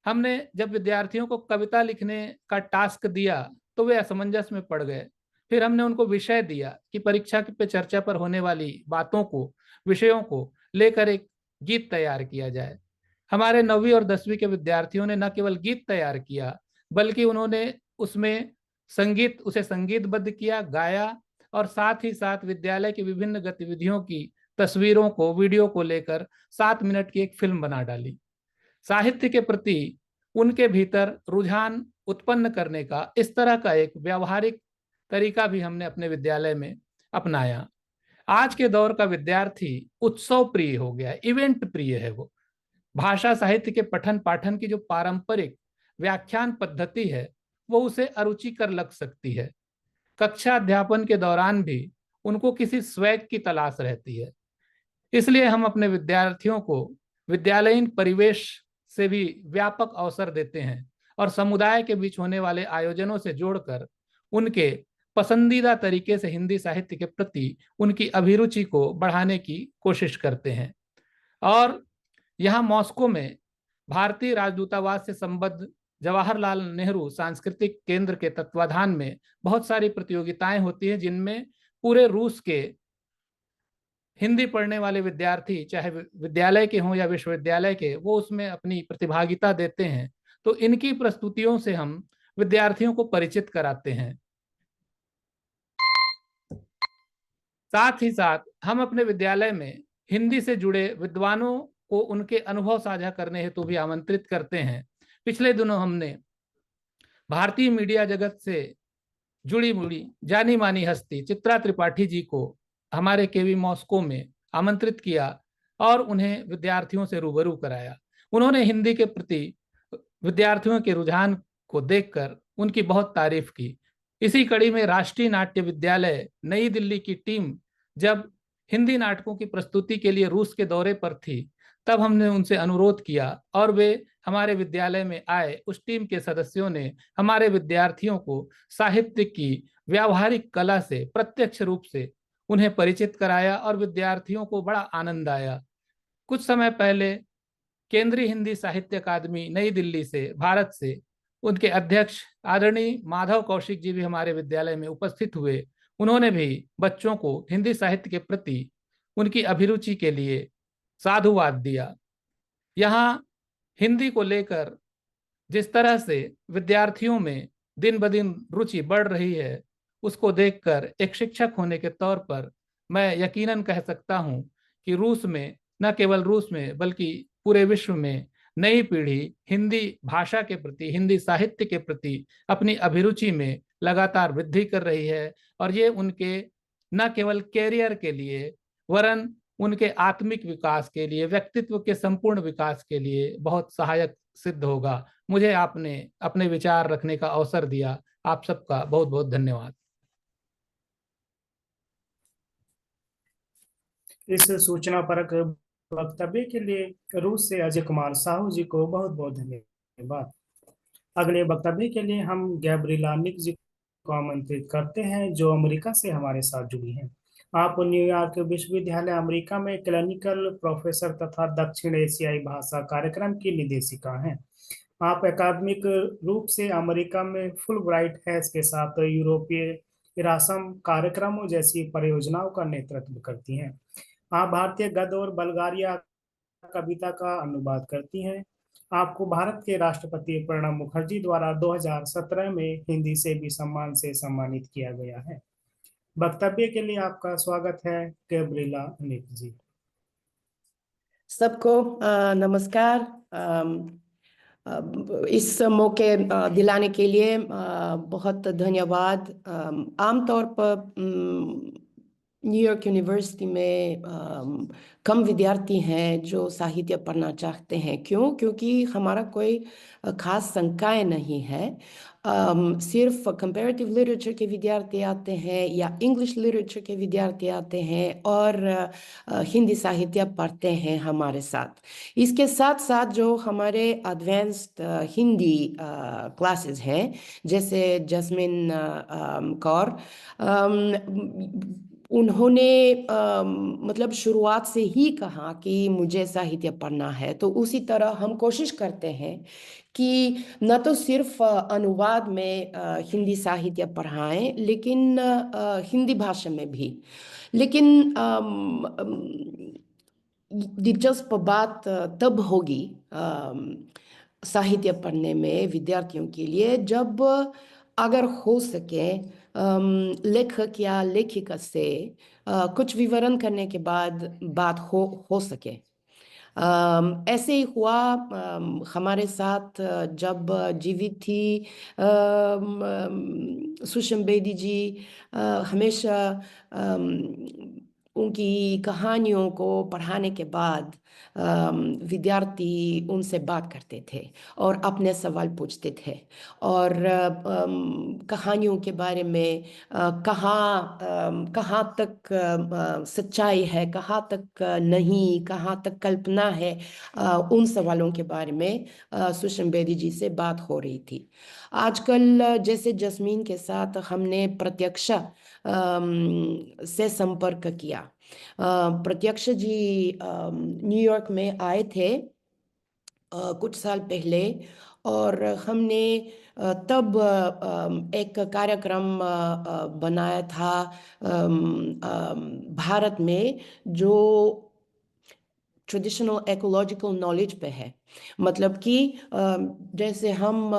हमने जब विद्यार्थियों को कविता लिखने का टास्क दिया तो वे असमंजस में पड़ गए। फिर हमने उनको विषय दिया कि परीक्षा पे चर्चा पर होने वाली बातों को, विषयों को लेकर एक गीत तैयार किया जाए। हमारे 9वीं और 10वीं के विद्यार्थियों ने न केवल गीत तैयार किया, बल्कि उन्होंने उसमें उसे संगीतबद्ध किया, गाया, और साथ ही साथ विद्यालय की विभिन्न गतिविधियों की तस्वीरों को, वीडियो को लेकर 7 मिनट की एक फिल्म बना डाली। साहित्य के प्रति उनके भीतर रुझान उत्पन्न करने का इस तरह का एक व्यावहारिक तरीका भी हमने अपने विद्यालय में अपनाया। आज के दौर का विद्यार्थी उत्सव प्रिय हो गया है, इवेंट प्रिय है। वो भाषा साहित्य के पठन पाठन की जो पारंपरिक व्याख्यान पद्धति है वो उसे अरुचिकर लग सकती है। कक्षा अध्यापन के दौरान भी उनको किसी स्वैग की तलाश रहती है। इसलिए हम अपने विद्यार्थियों को विद्यालयीन परिवेश से भी व्यापक अवसर देते हैं और समुदाय के बीच होने वाले आयोजनों से जोड़कर उनके पसंदीदा तरीके से हिंदी साहित्य के प्रति उनकी अभिरुचि को बढ़ाने की कोशिश करते हैं। और यहाँ मॉस्को में भारतीय राजदूतावास से संबद्ध जवाहरलाल नेहरू सांस्कृतिक केंद्र के तत्वाधान में बहुत सारी प्रतियोगिताएं होती हैं, जिनमें पूरे रूस के हिंदी पढ़ने वाले विद्यार्थी, चाहे विद्यालय के हों या विश्वविद्यालय के, वो उसमें अपनी प्रतिभागिता देते हैं। तो इनकी प्रस्तुतियों से हम विद्यार्थियों को परिचित कराते हैं। साथ ही साथ हम अपने विद्यालय में हिंदी से जुड़े विद्वानों को उनके अनुभव साझा करने हेतु भी आमंत्रित करते हैं। पिछले दिनों हमने भारतीय मीडिया जगत से जुड़ी मुड़ी जानी मानी हस्ती चित्रा त्रिपाठी जी को हमारे केवी मॉस्को में आमंत्रित किया और उन्हें विद्यार्थियों से रूबरू कराया। उन्होंने हिंदी के प्रति विद्यार्थियों के रुझान को देखकर उनकी बहुत तारीफ की। इसी कड़ी में राष्ट्रीय नाट्य विद्यालय नई दिल्ली की टीम जब हिंदी नाटकों की प्रस्तुति के लिए रूस के दौरे पर थी, तब हमने उनसे अनुरोध किया और वे हमारे विद्यालय में आए। उस टीम के सदस्यों ने हमारे विद्यार्थियों को साहित्य की व्यावहारिक कला से प्रत्यक्ष रूप से उन्हें परिचित कराया और विद्यार्थियों को बड़ा आनंद आया। कुछ समय पहले केंद्रीय हिंदी साहित्य अकादमी नई दिल्ली से, भारत से, उनके अध्यक्ष आदरणीय माधव कौशिक जी भी हमारे विद्यालय में उपस्थित हुए। उन्होंने भी बच्चों को हिंदी साहित्य के प्रति उनकी अभिरुचि के लिए साधुवाद दिया। यहाँ हिंदी को लेकर जिस तरह से विद्यार्थियों में दिन ब दिन रुचि बढ़ रही है, उसको देखकर एक शिक्षक होने के तौर पर मैं यकीनन कह सकता हूँ कि रूस में, न केवल रूस में बल्कि पूरे विश्व में नई पीढ़ी हिंदी भाषा के प्रति, हिंदी साहित्य के प्रति अपनी अभिरुचि में लगातार वृद्धि कर रही है। और ये उनके न केवल कैरियर के लिए वरन उनके आत्मिक विकास के लिए, व्यक्तित्व के संपूर्ण विकास के लिए बहुत सहायक सिद्ध होगा। मुझे आपने अपने विचार रखने का अवसर दिया। आप सबका बहुत बहुत धन्यवाद। इस सूचना परक वक्तव्य के लिए रूस से अजय कुमार साहू जी को बहुत बहुत धन्यवाद। अगले वक्तव्य के लिए हम गैब्रिएला निक जी को आमंत्रित करते हैं, जो अमेरिका से हमारे साथ जुड़ी हैं। आप न्यूयॉर्क विश्वविद्यालय अमेरिका में क्लिनिकल प्रोफेसर तथा दक्षिण एशियाई भाषा कार्यक्रम की निदेशिका हैं। आप अकादमिक रूप से अमेरिका में फुल ब्राइट हैश के साथ यूरोपीय इरासम कार्यक्रमों जैसी परियोजनाओं का नेतृत्व करती हैं। आप भारतीय गद्य और बल्गारिया कविता का अनुवाद करती हैं। आपको भारत के राष्ट्रपति प्रणब मुखर्जी द्वारा 2017 में हिंदी से भी सम्मान से सम्मानित किया गया है। वक्तव्य के लिए आपका स्वागत है, गैब्रिएला अनिक जी। सबको नमस्कार। इस मौके दिलाने के लिए बहुत धन्यवाद। आमतौर पर न्यूयॉर्क यूनिवर्सिटी में कम विद्यार्थी हैं जो साहित्य पढ़ना चाहते हैं। क्यों? क्योंकि हमारा कोई खास संकाय नहीं है। सिर्फ कंपैरेटिव लिटरेचर के विद्यार्थी आते हैं या इंग्लिश लिटरेचर के विद्यार्थी आते हैं और हिंदी साहित्य पढ़ते हैं हमारे साथ। इसके साथ साथ जो हमारे एडवांस्ड हिंदी क्लासेस हैं, जैसे जैस्मिन कौर, उन्होंने मतलब शुरुआत से ही कहा कि मुझे साहित्य पढ़ना है। तो उसी तरह हम कोशिश करते हैं कि न तो सिर्फ अनुवाद में हिंदी साहित्य पढ़ाएं, लेकिन हिंदी भाषा में भी। लेकिन दिलचस्प बात तब होगी साहित्य पढ़ने में विद्यार्थियों के लिए जब अगर हो सके लेखक या लेखिका से कुछ विवरण करने के बाद बात हो सके। ऐसे ही हुआ हमारे साथ जब जीवित थी सुषमा बेदी जी। हमेशा उनकी कहानियों को पढ़ाने के बाद विद्यार्थी उनसे बात करते थे और अपने सवाल पूछते थे और कहानियों के बारे में कहाँ तक सच्चाई है, कहाँ तक नहीं, कहाँ तक कल्पना है, उन सवालों के बारे में सुषमा बेदी जी से बात हो रही थी। आजकल जैसे जस्मीन के साथ हमने प्रत्यक्ष से संपर्क किया। प्रत्यक्ष जी न्यूयॉर्क में आए थे कुछ साल पहले और हमने तब एक कार्यक्रम बनाया था भारत में जो ट्रेडिशनल इकोलॉजिकल नॉलेज पे है। मतलब कि जैसे हम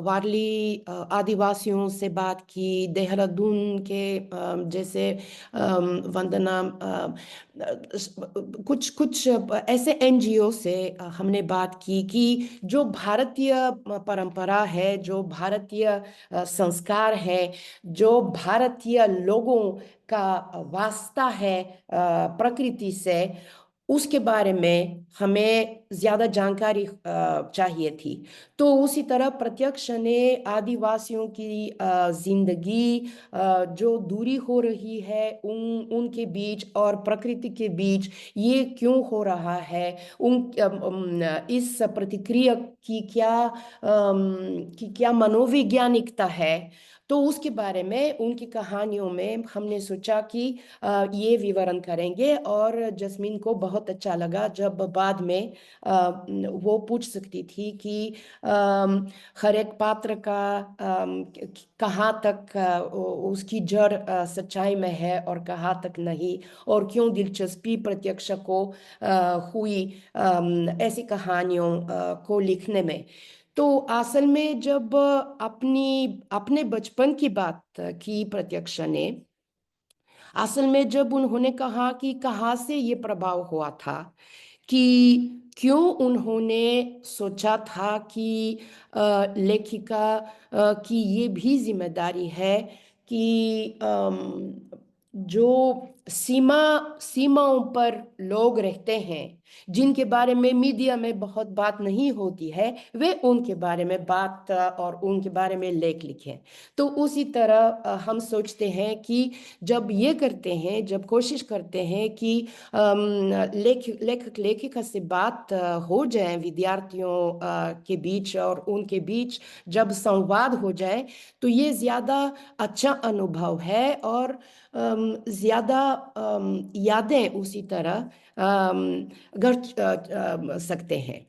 वारली आदिवासियों से बात की, देहरादून के जैसे वंदना, कुछ ऐसे एनजीओ से हमने बात की कि जो भारतीय परंपरा है, जो भारतीय संस्कार है, जो भारतीय लोगों का वास्ता है प्रकृति से, उसके बारे में हमें ज़्यादा जानकारी चाहिए थी। तो उसी तरह प्रत्यक्ष ने आदिवासियों की जिंदगी, जो दूरी हो रही है उनके बीच और प्रकृति के बीच, ये क्यों हो रहा है, इस प्रतिक्रिया की क्या मनोवैज्ञानिकता है, तो उसके बारे में उनकी कहानियों में हमने सोचा कि ये विवरण करेंगे। और जस्मीन को बहुत अच्छा लगा जब बाद में वो पूछ सकती थी कि हर एक पात्र का कहाँ तक उसकी जड़ सच्चाई में है और कहाँ तक नहीं, और क्यों दिलचस्पी प्रत्यक्ष को हुई ऐसी कहानियों को लिखने में। तो असल में जब अपने बचपन की बात की प्रत्यक्ष ने, असल में जब उन्होंने कहा कि कहाँ से ये प्रभाव हुआ था, कि क्यों उन्होंने सोचा था कि लेखिका की ये भी जिम्मेदारी है कि जो सीमाओं पर लोग रहते हैं, जिनके बारे में मीडिया में बहुत बात नहीं होती है, वे उनके बारे में बात और उनके बारे में लेख लिखें। तो उसी तरह हम सोचते हैं कि जब ये करते हैं, जब कोशिश करते हैं कि लेखक लेखिका से बात हो जाए विद्यार्थियों के बीच और उनके बीच जब संवाद हो जाए, तो ये ज़्यादा अच्छा अनुभव है और ज़्यादा यादें उसी तरह गढ़ सकते हैं।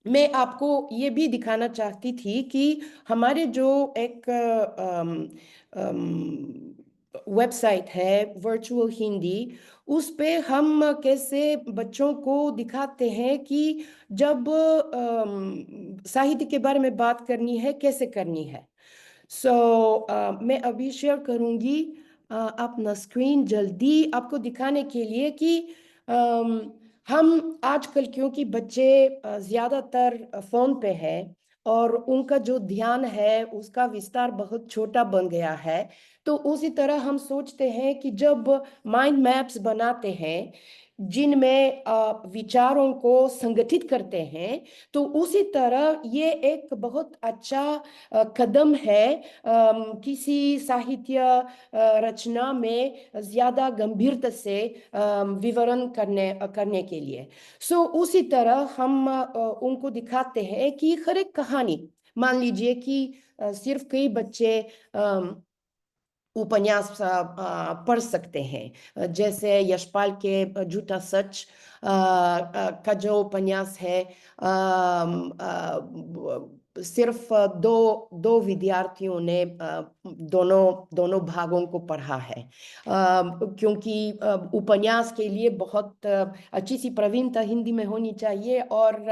मैं आपको ये भी दिखाना चाहती थी कि हमारे जो एक वेबसाइट है वर्चुअल हिंदी, उस पे हम कैसे बच्चों को दिखाते हैं कि जब साहित्य के बारे में बात करनी है कैसे करनी है। मैं अभी शेयर करूंगी अपना स्क्रीन जल्दी आपको दिखाने के लिए कि हम आजकल, क्योंकि बच्चे ज़्यादातर फ़ोन पे है और उनका जो ध्यान है उसका विस्तार बहुत छोटा बन गया है, तो उसी तरह हम सोचते हैं कि जब माइंड मैप्स बनाते हैं जिनमें विचारों को संगठित करते हैं, तो उसी तरह ये एक बहुत अच्छा कदम है किसी साहित्य रचना में ज़्यादा गंभीरता से विवरण करने के लिए। उसी तरह हम उनको दिखाते हैं कि हर एक कहानी, मान लीजिए कि सिर्फ कई बच्चे उपन्यास पढ़ सकते हैं, जैसे यशपाल के झूठा सच का जो उपन्यास है, सिर्फ दो विद्यार्थियों ने दोनों भागों को पढ़ा है, क्योंकि उपन्यास के लिए बहुत अच्छी सी प्रवीणता हिंदी में होनी चाहिए और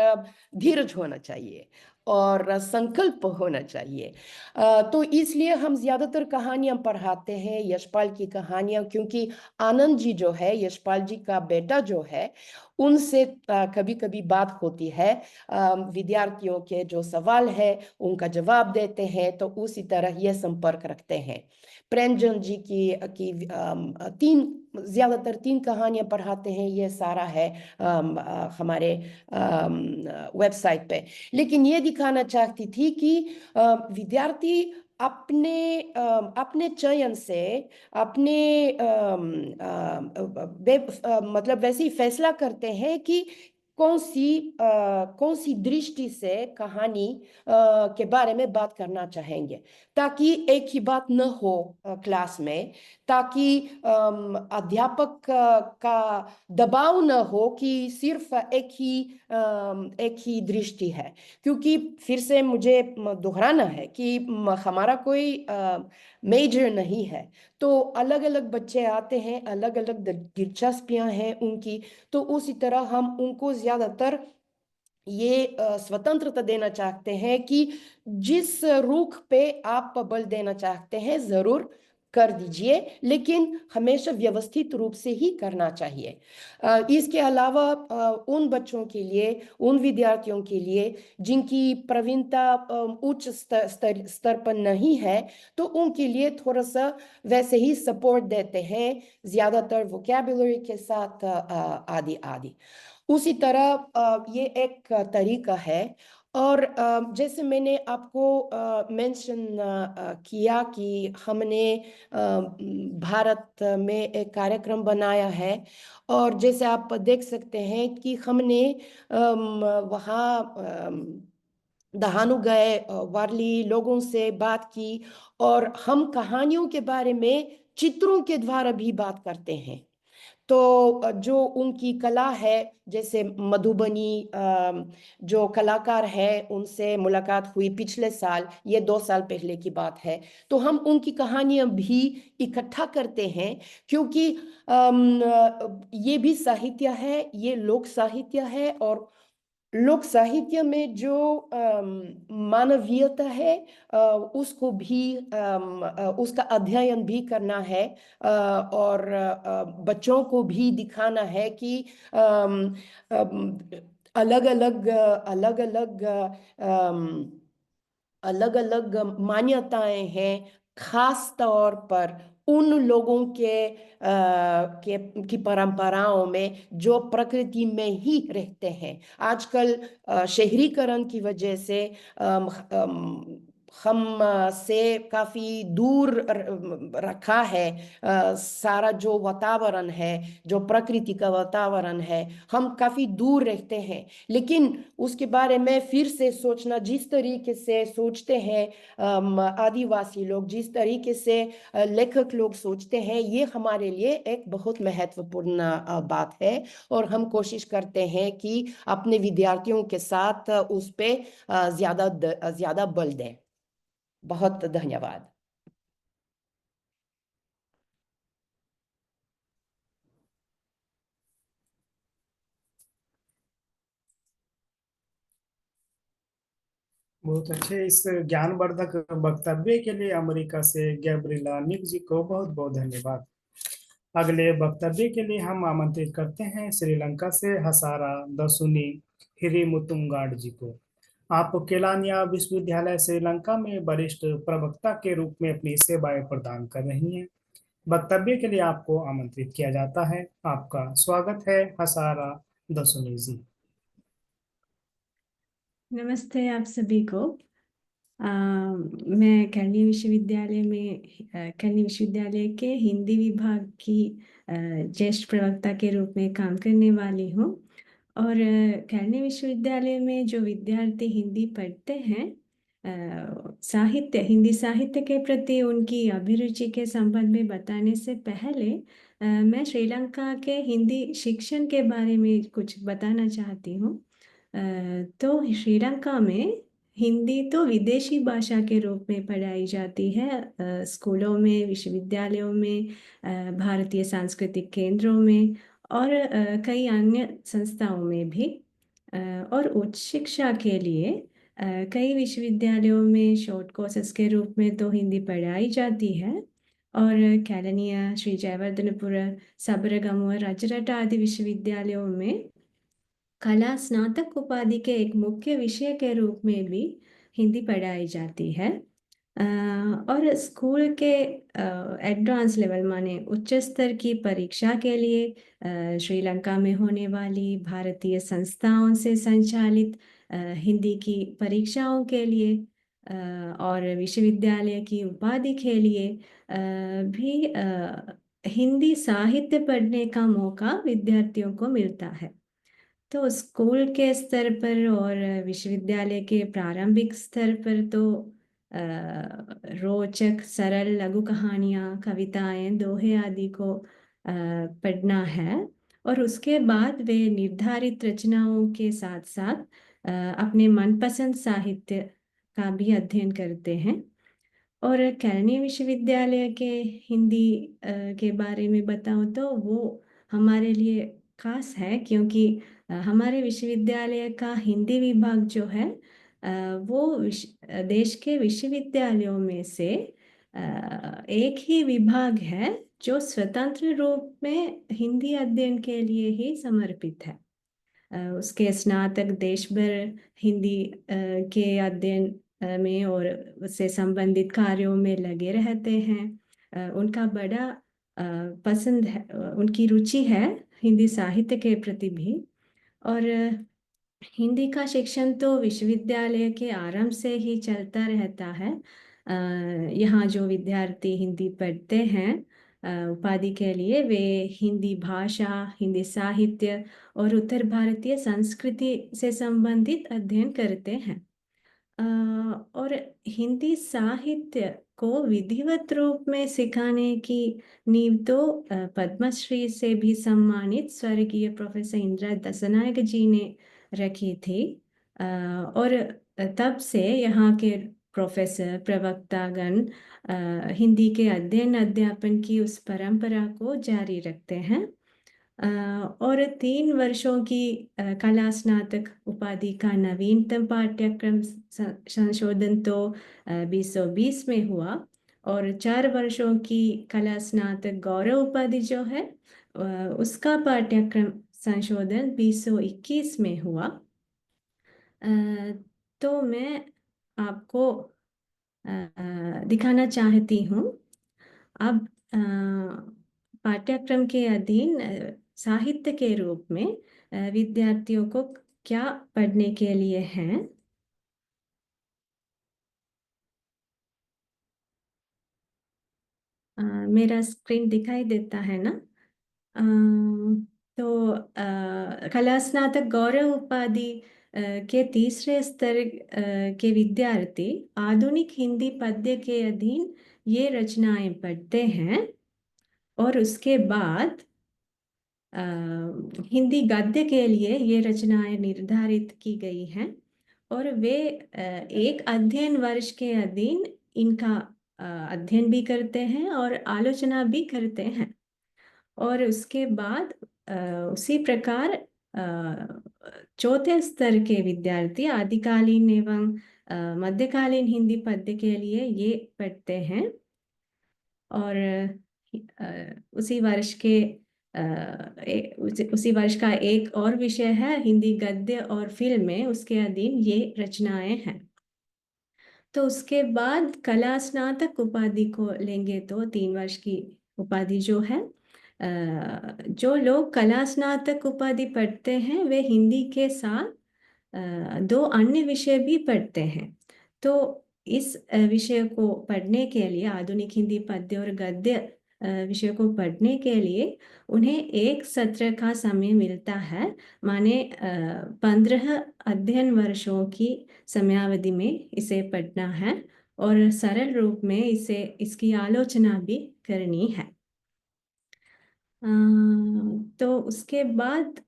धीरज होना चाहिए और संकल्प होना चाहिए। तो इसलिए हम ज़्यादातर कहानियाँ पढ़ाते हैं, यशपाल की कहानियाँ, क्योंकि आनंद जी जो है, यशपाल जी का बेटा जो है, उनसे कभी कभी बात होती है, विद्यार्थियों के जो सवाल है उनका जवाब देते हैं, तो उसी तरह ये संपर्क रखते हैं। प्रेमचंद जी की ज़्यादातर 3 कहानियाँ पढ़ाते हैं, ये सारा है हमारे वेबसाइट पे। लेकिन ये दिखाना चाहती थी कि विद्यार्थी अपने चयन से अपने मतलब वैसे ही फैसला करते हैं कि कौन सी दृष्टि से कहानी के बारे में बात करना चाहेंगे, ताकि एक ही बात न हो क्लास में, ताकि अध्यापक का दबाव न हो कि सिर्फ एक ही दृष्टि है। क्योंकि फिर से मुझे दोहराना है कि हमारा कोई मेजर नहीं है, तो अलग अलग बच्चे आते हैं, अलग अलग दिलचस्पियां हैं उनकी, तो उसी तरह हम उनको ज़्यादातर ये स्वतंत्रता देना चाहते हैं कि जिस रुख पे आप बल देना चाहते हैं ज़रूर कर दीजिए, लेकिन हमेशा व्यवस्थित रूप से ही करना चाहिए। इसके अलावा उन बच्चों के लिए, उन विद्यार्थियों के लिए जिनकी प्रवीणता उच्च स्तर पर नहीं है, तो उनके लिए थोड़ा सा वैसे ही सपोर्ट देते हैं, ज़्यादातर वोकैबुलरी के साथ आदि आदि। उसी तरह ये एक तरीका है। और जैसे मैंने आपको मेंशन किया कि हमने भारत में एक कार्यक्रम बनाया है, और जैसे आप देख सकते हैं कि हमने वहाँ दहानू गए, वारली लोगों से बात की, और हम कहानियों के बारे में चित्रों के द्वारा भी बात करते हैं। तो जो उनकी कला है, जैसे मधुबनी जो कलाकार है उनसे मुलाकात हुई पिछले साल, ये 2 साल पहले की बात है, तो हम उनकी कहानियां भी इकट्ठा करते हैं, क्योंकि ये भी साहित्य है, ये लोक साहित्य है, और लोक साहित्य में जो मानवीयता है उसको भी उसका अध्ययन भी करना है, और बच्चों को भी दिखाना है कि अलग अलग अलग अलग मान्यताएं हैं, खास तौर पर उन लोगों की परंपराओं में जो प्रकृति में ही रहते हैं। आजकल शहरीकरण की वजह से से काफी दूर रखा है। सारा जो वातावरण है, जो प्रकृति का वातावरण है, हम काफी दूर रहते हैं। लेकिन उसके बारे में फिर से सोचना, जिस तरीके से सोचते हैं आदिवासी लोग, जिस तरीके से लेखक लोग सोचते हैं, ये हमारे लिए एक बहुत महत्वपूर्ण बात है। और हम कोशिश करते हैं कि अपने विद्यार्थियों के साथ उस पे ज्यादा बल दें। बहुत धन्यवाद। बहुत अच्छे इस ज्ञानवर्धक वक्तव्य के लिए अमेरिका से गैब्रिला निक जी को बहुत बहुत धन्यवाद। अगले वक्तव्य के लिए हम आमंत्रित करते हैं श्रीलंका से हसारा दसुनी हिरीमुतुंगाड जी को। आप केलानिया विश्वविद्यालय श्रीलंका में वरिष्ठ प्रवक्ता के रूप में अपनी सेवाएं प्रदान कर रही हैं। वक्तव्य के लिए आपको आमंत्रित किया जाता है। आपका स्वागत है हसारा दसुनी जी। नमस्ते आप सभी को। मैं कर्णी विश्वविद्यालय के हिंदी विभाग की ज्येष्ठ प्रवक्ता के रूप में काम करने वाली हूँ। और कर्णी विश्वविद्यालय में जो विद्यार्थी हिंदी पढ़ते हैं, हिंदी साहित्य के प्रति उनकी अभिरुचि के संबंध में बताने से पहले मैं श्रीलंका के हिंदी शिक्षण के बारे में कुछ बताना चाहती हूँ। तो श्रीलंका में हिंदी तो विदेशी भाषा के रूप में पढ़ाई जाती है, स्कूलों में, विश्वविद्यालयों में, भारतीय सांस्कृतिक केंद्रों में और कई अन्य संस्थाओं में भी। और उच्च शिक्षा के लिए कई विश्वविद्यालयों में शॉर्ट कोर्सेस के रूप में तो हिंदी पढ़ाई जाती है। और कैलनिया, श्री जयवर्धनपुरा, सबरगमुआ, रजरट आदि विश्वविद्यालयों में कला स्नातक उपाधि के एक मुख्य विषय के रूप में भी हिंदी पढ़ाई जाती है। और स्कूल के एडवांस लेवल माने उच्च स्तर की परीक्षा के लिए श्रीलंका में होने वाली भारतीय संस्थाओं से संचालित हिंदी की परीक्षाओं के लिए और विश्वविद्यालय की उपाधि के लिए भी हिंदी साहित्य पढ़ने का मौका विद्यार्थियों को मिलता है। तो स्कूल के स्तर पर और विश्वविद्यालय के प्रारंभिक स्तर पर तो रोचक सरल लघु कहानियाँ, कविताएं, दोहे आदि को पढ़ना है। और उसके बाद वे निर्धारित रचनाओं के साथ साथ अपने मनपसंद साहित्य का भी अध्ययन करते हैं। और कैलनी विश्वविद्यालय के हिंदी के बारे में बताऊं तो वो हमारे लिए खास है, क्योंकि हमारे विश्वविद्यालय का हिंदी विभाग जो है वो देश के विश्वविद्यालयों में से एक ही विभाग है जो स्वतंत्र रूप में हिंदी अध्ययन के लिए ही समर्पित है। उसके स्नातक देश भर हिंदी के अध्ययन में और उससे संबंधित कार्यों में लगे रहते हैं। उनका बड़ा पसंद है, उनकी रुचि है हिंदी साहित्य के प्रति भी। और हिंदी का शिक्षण तो विश्वविद्यालय के आरंभ से ही चलता रहता है। यहाँ जो विद्यार्थी हिंदी पढ़ते हैं उपाधि के लिए, वे हिंदी भाषा, हिंदी साहित्य और उत्तर भारतीय संस्कृति से संबंधित अध्ययन करते हैं। और हिंदी साहित्य को विधिवत रूप में सिखाने की नींव तो पद्मश्री से भी सम्मानित स्वर्गीय प्रोफेसर इंदिरा दसनायक जी ने रखी थी। और तब से यहाँ के प्रोफेसर प्रवक्तागण हिंदी के अध्ययन अध्यापन की उस परंपरा को जारी रखते हैं। और 3 वर्षों की कला स्नातक उपाधि का नवीनतम पाठ्यक्रम संशोधन तो 2020 में हुआ। और 4 वर्षों की कला स्नातक गौरव उपाधि जो है उसका पाठ्यक्रम संशोधन 2021 में हुआ। तो मैं आपको दिखाना चाहती हूँ अब पाठ्यक्रम के अधीन साहित्य के रूप में विद्यार्थियों को क्या पढ़ने के लिए हैं। मेरा स्क्रीन दिखाई देता है ना? तो कला स्नातक गौरव उपाधि के तीसरे स्तर के विद्यार्थी आधुनिक हिंदी पद्य के अधीन ये रचनाएं पढ़ते हैं और उसके बाद हिंदी गद्य के लिए ये रचनाएं निर्धारित की गई हैं और वे एक अध्ययन वर्ष के अधीन इनका अध्ययन भी करते हैं और आलोचना भी करते हैं। और उसके बाद उसी प्रकार चौथे स्तर के विद्यार्थी आदिकालीन एवं मध्यकालीन हिंदी पद्य के लिए ये पढ़ते हैं और उसी वर्ष के उसी वर्ष का एक और विषय है हिंदी गद्य और फिल्में, उसके अधीन ये रचनाएं हैं। तो उसके बाद कला स्नातक उपाधि को लेंगे तो 3 वर्ष की उपाधि जो है, जो लोग कला स्नातक उपाधि पढ़ते हैं वे हिंदी के साथ 2 अन्य विषय भी पढ़ते हैं। तो इस विषय को पढ़ने के लिए, आधुनिक हिंदी पद्य और गद्य विषय को पढ़ने के लिए उन्हें एक सत्र का समय मिलता है, माने 15 अध्ययन वर्षों की समयावधि में इसे पढ़ना है और सरल रूप में इसकी आलोचना भी करनी है। तो उसके बाद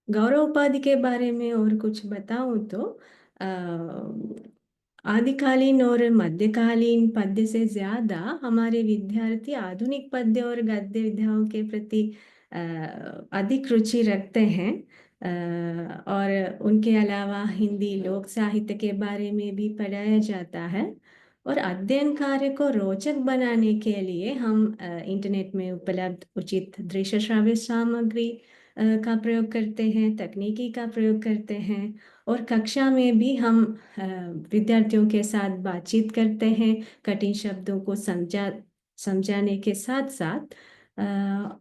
गौरव उपाधि के बारे में और कुछ बताऊं तो आदिकालीन और मध्यकालीन पद्य से ज्यादा हमारे विद्यार्थी आधुनिक पद्य और गद्य विधाओं के प्रति अधिक रुचि रखते हैं और उनके अलावा हिंदी लोक साहित्य के बारे में भी पढ़ाया जाता है और अध्ययन कार्य को रोचक बनाने के लिए हम इंटरनेट में उपलब्ध उचित दृश्य श्राव्य सामग्री का प्रयोग करते हैं, तकनीकी का प्रयोग करते हैं और कक्षा में भी हम विद्यार्थियों के साथ बातचीत करते हैं, कठिन शब्दों को समझाने के साथ साथ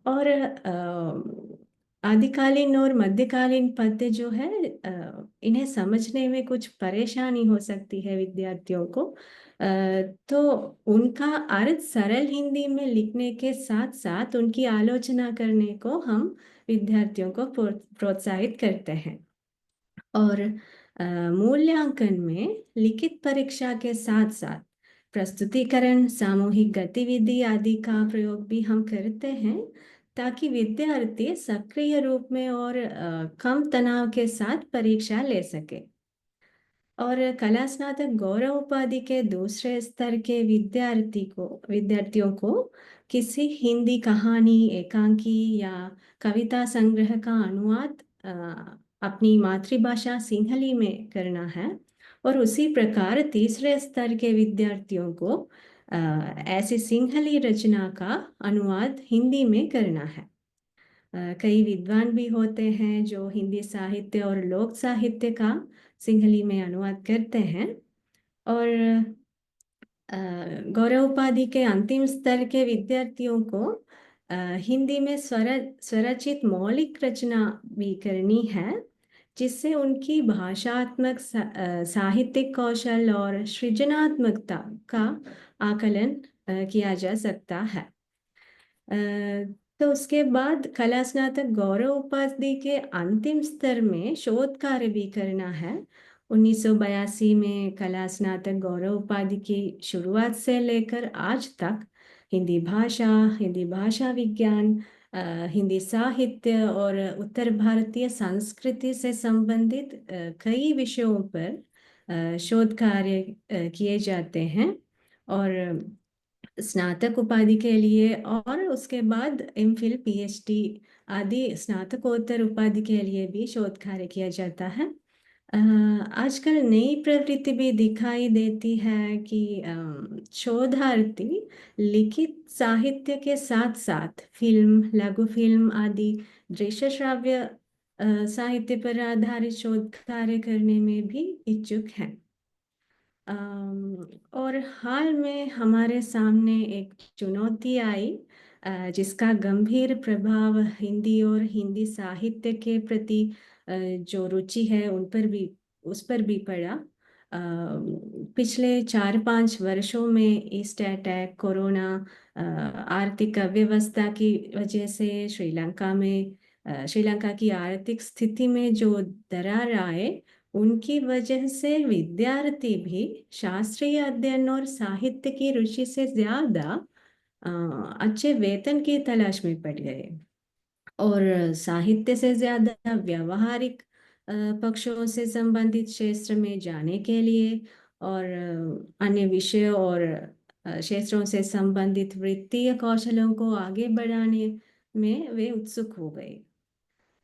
और आदिकालीन और मध्यकालीन पद्य जो है इन्हें समझने में कुछ परेशानी हो सकती है विद्यार्थियों को, तो उनका अर्थ सरल हिंदी में लिखने के साथ साथ उनकी आलोचना करने को हम विद्यार्थियों को प्रोत्साहित करते हैं। और मूल्यांकन में लिखित परीक्षा के साथ साथ प्रस्तुतिकरण, सामूहिक गतिविधि आदि का प्रयोग भी हम करते हैं ताकि विद्यार्थी सक्रिय रूप में और कम तनाव के साथ परीक्षा ले सके। और कला स्नातक गौरव उपाधि के दूसरे स्तर के विद्यार्थियों को किसी हिंदी कहानी, एकांकी या कविता संग्रह का अनुवाद अपनी मातृभाषा सिंहली में करना है और उसी प्रकार तीसरे स्तर के विद्यार्थियों को ऐसी सिंहली रचना का अनुवाद हिंदी में करना है। कई विद्वान भी होते हैं जो हिंदी साहित्य और लोक साहित्य का सिंहली में अनुवाद करते हैं और गौरव उपाधि के अंतिम स्तर के विद्यार्थियों को हिंदी में स्वरचित मौलिक रचना भी करनी है जिससे उनकी भाषात्मक साहित्यिक कौशल और सृजनात्मकता का आकलन किया जा सकता है। तो उसके बाद कला स्नातक गौरव उपाधि के अंतिम स्तर में शोध कार्य भी करना है। 1982 में कला स्नातक गौरव उपाधि की शुरुआत से लेकर आज तक हिंदी भाषा विज्ञान, हिंदी साहित्य और उत्तर भारतीय संस्कृति से संबंधित कई विषयों पर शोध कार्य किए जाते हैं और स्नातक उपाधि के लिए और उसके बाद एमफिल, पीएचडी आदि स्नातकोत्तर उपाधि के लिए भी शोध कार्य किया जाता है। आजकल नई प्रवृत्ति भी दिखाई देती है कि शोधार्थी लिखित साहित्य के साथ साथ फिल्म, लघु फिल्म आदि दृश्य श्राव्य साहित्य पर आधारित शोध कार्य करने में भी इच्छुक हैं। और हाल में हमारे सामने एक चुनौती आई जिसका गंभीर प्रभाव हिंदी और हिंदी साहित्य के प्रति जो रुचि है उस पर भी पड़ा। पिछले 4-5 वर्षों में ईस्ट अटैक, कोरोना, आर्थिक अव्यवस्था की वजह से श्रीलंका की आर्थिक स्थिति में जो दरार आए, उनकी वजह से विद्यार्थी भी शास्त्रीय अध्ययन और साहित्य की रुचि से ज्यादा अच्छे वेतन की तलाश में पड़ गए और साहित्य से ज्यादा व्यावहारिक पक्षों से संबंधित क्षेत्र में जाने के लिए और अन्य विषयों और क्षेत्रों से संबंधित वृत्तीय कौशलों को आगे बढ़ाने में वे उत्सुक हो गए।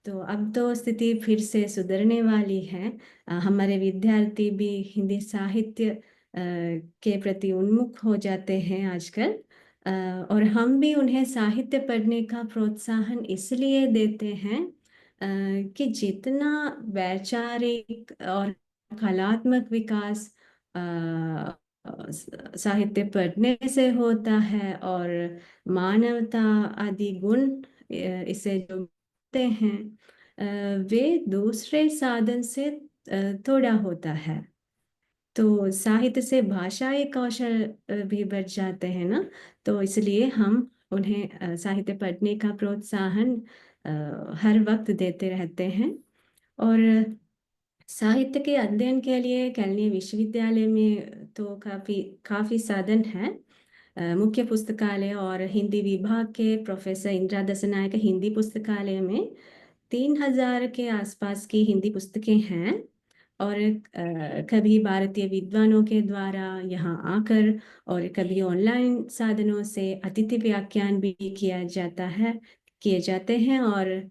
तो अब तो स्थिति फिर से सुधरने वाली है। हमारे विद्यार्थी भी हिंदी साहित्य के प्रति उन्मुख हो जाते हैं आजकल, और हम भी उन्हें साहित्य पढ़ने का प्रोत्साहन इसलिए देते हैं कि जितना वैचारिक और कलात्मक विकास साहित्य पढ़ने से होता है और मानवता आदि गुण इसे जो मिलते हैं वे दूसरे साधन से थोड़ा होता है। तो साहित्य से भाषाई कौशल भी बढ़ जाते हैं ना, तो इसलिए हम उन्हें साहित्य पढ़ने का प्रोत्साहन हर वक्त देते रहते हैं। और साहित्य के अध्ययन के लिए केलनी विश्वविद्यालय में तो काफ़ी साधन है। मुख्य पुस्तकालय और हिंदी विभाग के प्रोफेसर इंदिरा दसनायक हिंदी पुस्तकालय में 3000 के आसपास की हिंदी पुस्तकें हैं और कभी भारतीय विद्वानों के द्वारा यहाँ आकर और कभी ऑनलाइन साधनों से अतिथि व्याख्यान भी किए जाते हैं और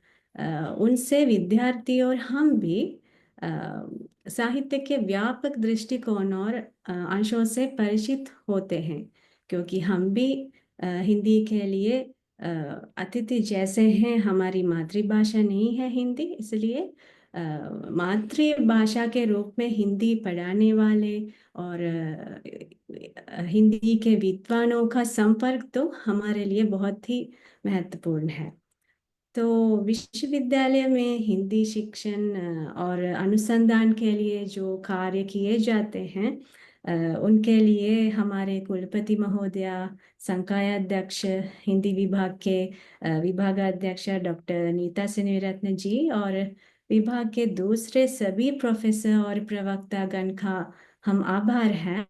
उनसे विद्यार्थी और हम भी साहित्य के व्यापक दृष्टिकोण और अंशों से परिचित होते हैं, क्योंकि हम भी हिंदी के लिए अतिथि जैसे हैं। हमारी मातृभाषा नहीं है हिंदी, इसलिए मातृभाषा के रूप में हिंदी पढ़ाने वाले और हिंदी के विद्वानों का संपर्क तो हमारे लिए बहुत ही महत्वपूर्ण है। तो विश्वविद्यालय में हिंदी शिक्षण और अनुसंधान के लिए जो कार्य किए जाते हैं उनके लिए हमारे कुलपति महोदया, संकायाध्यक्ष, हिंदी विभाग के विभागाध्यक्ष डॉक्टर नीता सेनविरत्न जी और विभाग के दूसरे सभी प्रोफेसर और प्रवक्तागण का हम आभार हैं।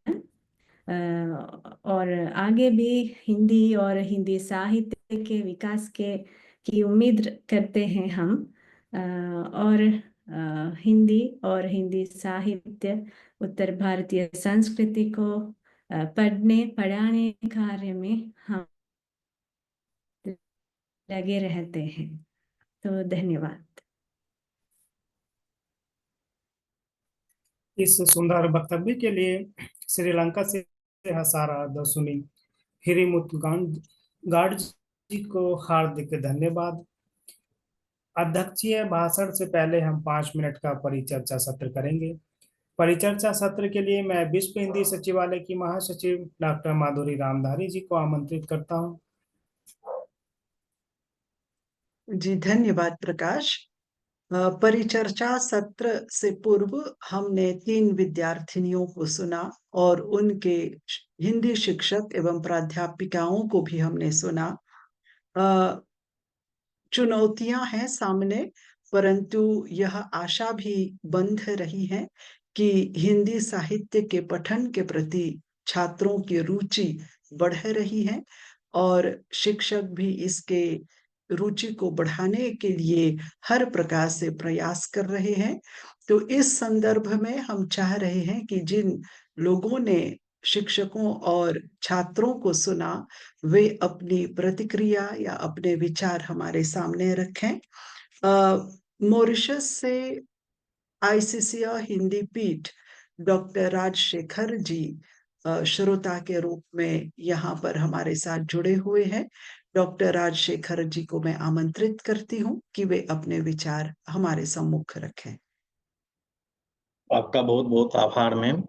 और आगे भी हिंदी और हिंदी साहित्य के विकास की उम्मीद करते हैं हम, और हिंदी और हिंदी साहित्य उत्तर भारतीय संस्कृति को पढ़ने पढ़ाने कार्य में हम लगे रहते हैं। तो धन्यवाद। इस सुंदर वक्तव्य के लिए श्रीलंका से हसारा दसुनी हिरिमुतुगांड जी को हार्दिक धन्यवाद। अध्यक्षीय भाषण से पहले हम 5 मिनट का परिचर्चा सत्र करेंगे। परिचर्चा सत्र के लिए मैं विश्व हिंदी सचिवालय की महासचिव डॉक्टर माधुरी रामधारी जी को आमंत्रित करता हूं। जी धन्यवाद प्रकाश। परिचर्चा सत्र से पूर्व हमने 3 विद्यार्थिनियों को सुना और उनके हिंदी शिक्षक एवं प्राध्यापिकाओं को भी हमने सुना। चुनौतियां हैं सामने, परंतु यह आशा भी बंध रही है कि हिंदी साहित्य के पठन के प्रति छात्रों की रुचि बढ़ रही है और शिक्षक भी इसके रुचि को बढ़ाने के लिए हर प्रकार से प्रयास कर रहे हैं। तो इस संदर्भ में हम चाह रहे हैं कि जिन लोगों ने शिक्षकों और छात्रों को सुना वे अपनी प्रतिक्रिया या अपने विचार हमारे सामने रखें। मॉरिशस से आईसीसीआर हिंदी पीठ डॉक्टर राजशेखर जी श्रोता के रूप में यहाँ पर हमारे साथ जुड़े हुए हैं। डॉक्टर राजशेखर जी को मैं आमंत्रित करती हूँ कि वे अपने विचार हमारे सम्मुख रखें। आपका बहुत बहुत आभार मैम।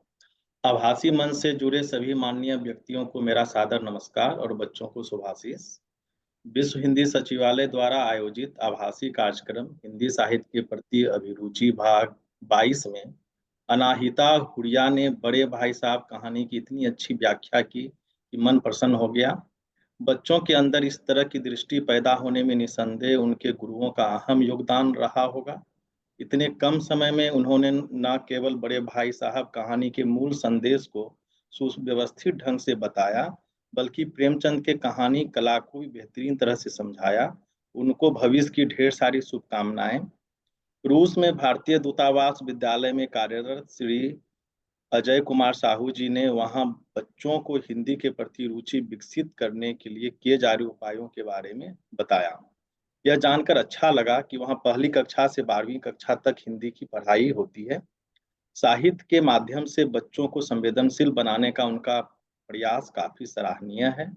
आभासी मंच से जुड़े सभी माननीय व्यक्तियों को मेरा सादर नमस्कार और बच्चों को शुभाशीष। विश्व हिंदी सचिवालय द्वारा आयोजित आभासी कार्यक्रम हिंदी साहित्य के प्रति अभिरुचि भाग 22 में अनाहिता हुरिया ने बड़े भाई साहब कहानी की इतनी अच्छी व्याख्या की कि मन प्रसन्न हो गया। बच्चों के अंदर इस तरह की दृष्टि पैदा होने में निसंदेह उनके गुरुओं का अहम योगदान रहा होगा। इतने कम समय में उन्होंने न केवल बड़े भाई साहब कहानी के मूल संदेश को सुव्यवस्थित ढंग से बताया, बल्कि प्रेमचंद के कहानी कला को भी बेहतरीन तरह से समझाया। उनको भविष्य की ढेर सारी शुभकामनाएं। रूस में भारतीय दूतावास विद्यालय में कार्यरत श्री अजय कुमार साहू जी ने वहां बच्चों को हिंदी के प्रति रुचि विकसित करने के लिए किए जा रहे उपायों के बारे में बताया। यह जानकर अच्छा लगा कि वहां पहली कक्षा से 12वीं कक्षा तक हिंदी की पढ़ाई होती है। साहित्य के माध्यम से बच्चों को संवेदनशील बनाने का उनका प्रयास काफी सराहनीय है।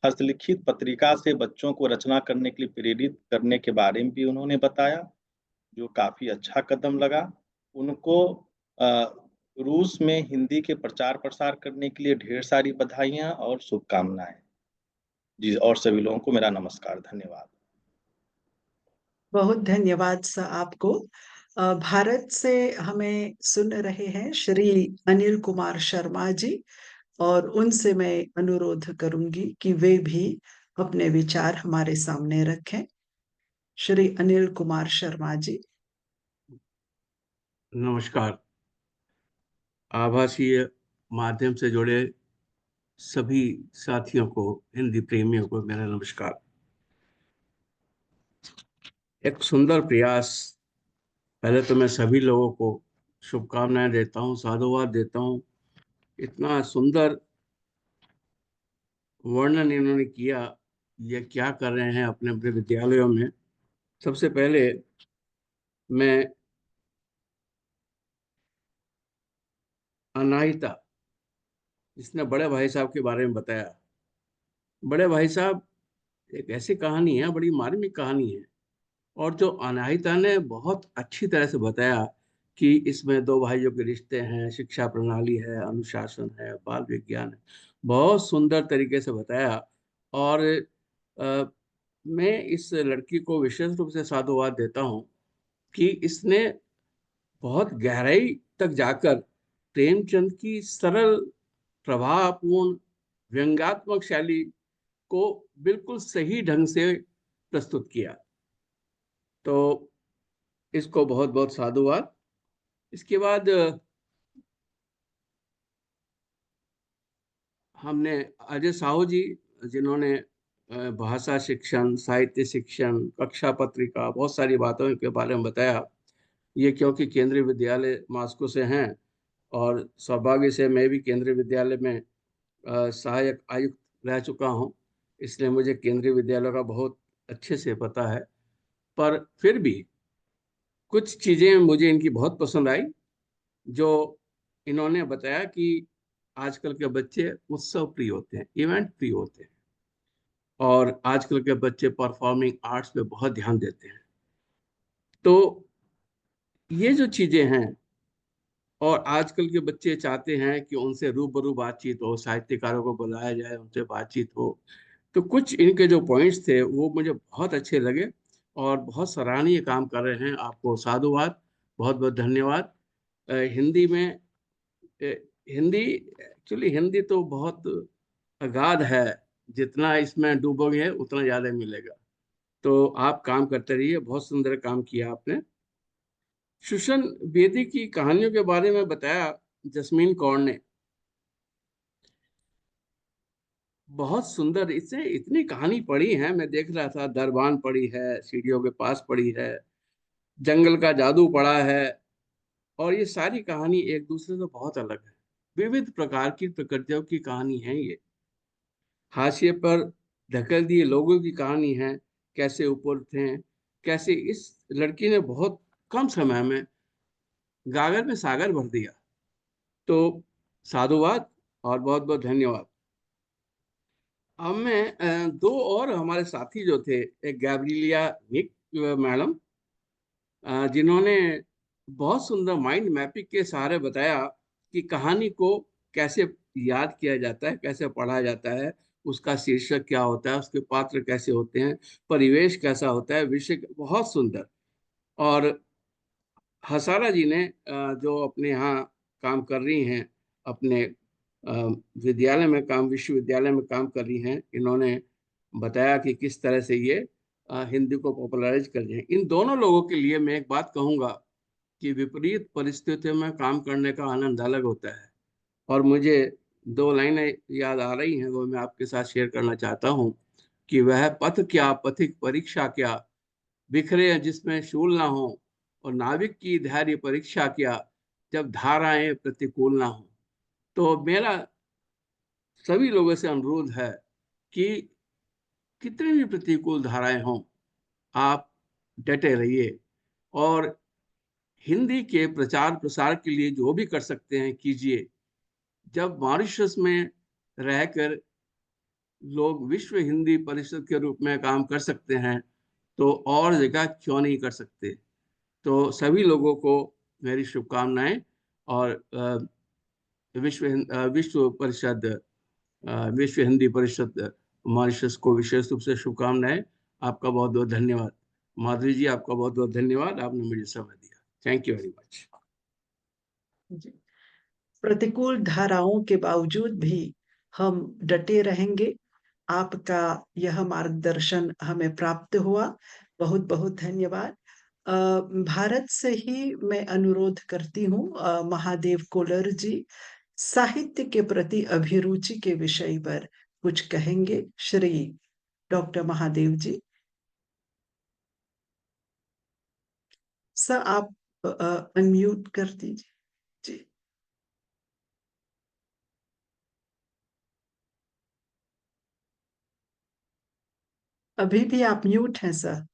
हस्तलिखित पत्रिका से बच्चों को रचना करने के लिए प्रेरित करने के बारे में भी उन्होंने बताया, जो काफी अच्छा कदम लगा। उनको रूस में हिंदी के प्रचार प्रसार करने के लिए ढेर सारी बधाइयां और शुभकामनाएं। जी, और सभी लोगों को मेरा नमस्कार, धन्यवाद। बहुत धन्यवाद सर आपको। भारत से हमें सुन रहे हैं श्री अनिल कुमार शर्मा जी, और उनसे मैं अनुरोध करूंगी कि वे भी अपने विचार हमारे सामने रखें। श्री अनिल कुमार शर्मा जी। नमस्कार। आभासीय माध्यम से जुड़े सभी साथियों को, हिंदी प्रेमियों को मेरा नमस्कार। एक सुंदर प्रयास। पहले तो मैं सभी लोगों को शुभकामनाएं देता हूं, साधुवाद देता हूं। इतना सुंदर वर्णन इन्होंने किया, ये क्या कर रहे हैं अपने अपने विद्यालयों में। सबसे पहले मैं अनाहिता, जिसने बड़े भाई साहब के बारे में बताया। बड़े भाई साहब एक ऐसी कहानी है, बड़ी मार्मिक कहानी है, और जो अनाहिता ने बहुत अच्छी तरह से बताया कि इसमें दो भाइयों के रिश्ते हैं, शिक्षा प्रणाली है, अनुशासन है, बाल विज्ञान है। बहुत सुंदर तरीके से बताया। और मैं इस लड़की को विशेष रूप से साधुवाद देता हूँ कि इसने बहुत गहराई तक जाकर प्रेमचंद की सरल, प्रभावपूर्ण, व्यंग्यात्मक शैली को बिल्कुल सही ढंग से प्रस्तुत किया। तो इसको बहुत बहुत साधुवाद। इसके बाद हमने अजय साहू जी, जिन्होंने भाषा शिक्षण, साहित्य शिक्षण, कक्षा पत्रिका, बहुत सारी बातों के बारे में बताया। ये क्योंकि केंद्रीय विद्यालय मास्को से हैं, और सौभाग्य से मैं भी केंद्रीय विद्यालय में सहायक आयुक्त रह चुका हूँ, इसलिए मुझे केंद्रीय विद्यालय का बहुत अच्छे से पता है। पर फिर भी कुछ चीज़ें मुझे इनकी बहुत पसंद आई। जो इन्होंने बताया कि आजकल के बच्चे उत्सव प्रिय होते हैं, इवेंट प्रिय होते हैं, और आजकल के बच्चे परफॉर्मिंग आर्ट्स पे बहुत ध्यान देते हैं। तो ये जो चीज़ें हैं, और आजकल के बच्चे चाहते हैं कि उनसे रूबरू बातचीत हो, साहित्यकारों को बुलाया जाए, उनसे बातचीत हो। तो कुछ इनके जो पॉइंट्स थे वो मुझे बहुत अच्छे लगे, और बहुत सराहनीय काम कर रहे हैं। आपको साधुवाद, बहुत बहुत धन्यवाद। हिंदी में हिंदी, एक्चुअली हिंदी तो बहुत अगाध है, जितना इसमें डूबोगे उतना ज़्यादा मिलेगा। तो आप काम करते रहिए, बहुत सुंदर काम किया आपने। शुशन बेदी की कहानियों के बारे में बताया जस्मीन कौर ने, बहुत सुंदर। इससे इतनी कहानी पढ़ी है, मैं देख रहा था, दरबान पढ़ी है, सीढ़ियों के पास पढ़ी है, जंगल का जादू पढ़ा है, और ये सारी कहानी एक दूसरे से बहुत अलग है। विविध प्रकार की प्रकृतियों की कहानी है ये। हाशिए पर धकेल दिए लोगों की कहानी है, कैसे ऊपर थे, कैसे इस लड़की ने बहुत कम समय में गागर में सागर भर दिया। तो साधुवाद और बहुत बहुत धन्यवाद। अब मैं दो और हमारे साथी जो थे, एक गैब्रिलिया निक मैडम, जिन्होंने बहुत सुंदर माइंड मैपिंग के सहारे बताया कि कहानी को कैसे याद किया जाता है, कैसे पढ़ा जाता है, उसका शीर्षक क्या होता है, उसके पात्र कैसे होते हैं, परिवेश कैसा होता है, विषय बहुत सुंदर। और हसारा जी ने जो अपने यहाँ काम कर रही हैं, अपने विद्यालय में काम, विश्वविद्यालय में काम कर रही हैं, इन्होंने बताया कि किस तरह से ये हिंदी को पॉपुलराइज कर रही हैं। इन दोनों लोगों के लिए मैं एक बात कहूँगा कि विपरीत परिस्थितियों में काम करने का आनंद अलग होता है। और मुझे 2 लाइनें याद आ रही हैं, वो मैं आपके साथ शेयर करना चाहता हूँ कि वह पथ क्या, पथिक परीक्षा क्या, बिखरे हैं जिसमें शूल ना हो, और नाविक की धैर्य परीक्षा क्या, जब धाराएं प्रतिकूल ना हो। तो मेरा सभी लोगों से अनुरोध है कि कितनी भी प्रतिकूल धाराएं हों, आप डटे रहिए और हिंदी के प्रचार प्रसार के लिए जो भी कर सकते हैं कीजिए। जब मॉरिशस में रहकर लोग विश्व हिंदी परिषद के रूप में काम कर सकते हैं, तो और जगह क्यों नहीं कर सकते। तो सभी लोगों को मेरी शुभकामनाएं, और विश्व परिषद, विश्व हिंदी परिषद मॉरिशस को विशेष रूप से शुभकामनाएं। आपका बहुत बहुत धन्यवाद। माधुरी जी, आपका बहुत बहुत धन्यवाद, आपने मुझे समय दिया। Thank you very much. जी। प्रतिकूल धाराओं के बावजूद भी हम डटे रहेंगे। आपका यह मार्गदर्शन हमें प्राप्त हुआ, बहुत बहुत धन्यवाद। भारत से ही मैं अनुरोध करती हूँ, महादेव कोलर जी साहित्य के प्रति अभिरुचि के विषय पर कुछ कहेंगे। श्री डॉक्टर महादेव जी, सर आप अनम्यूट कर दीजिए जी। अभी भी आप म्यूट हैं सर।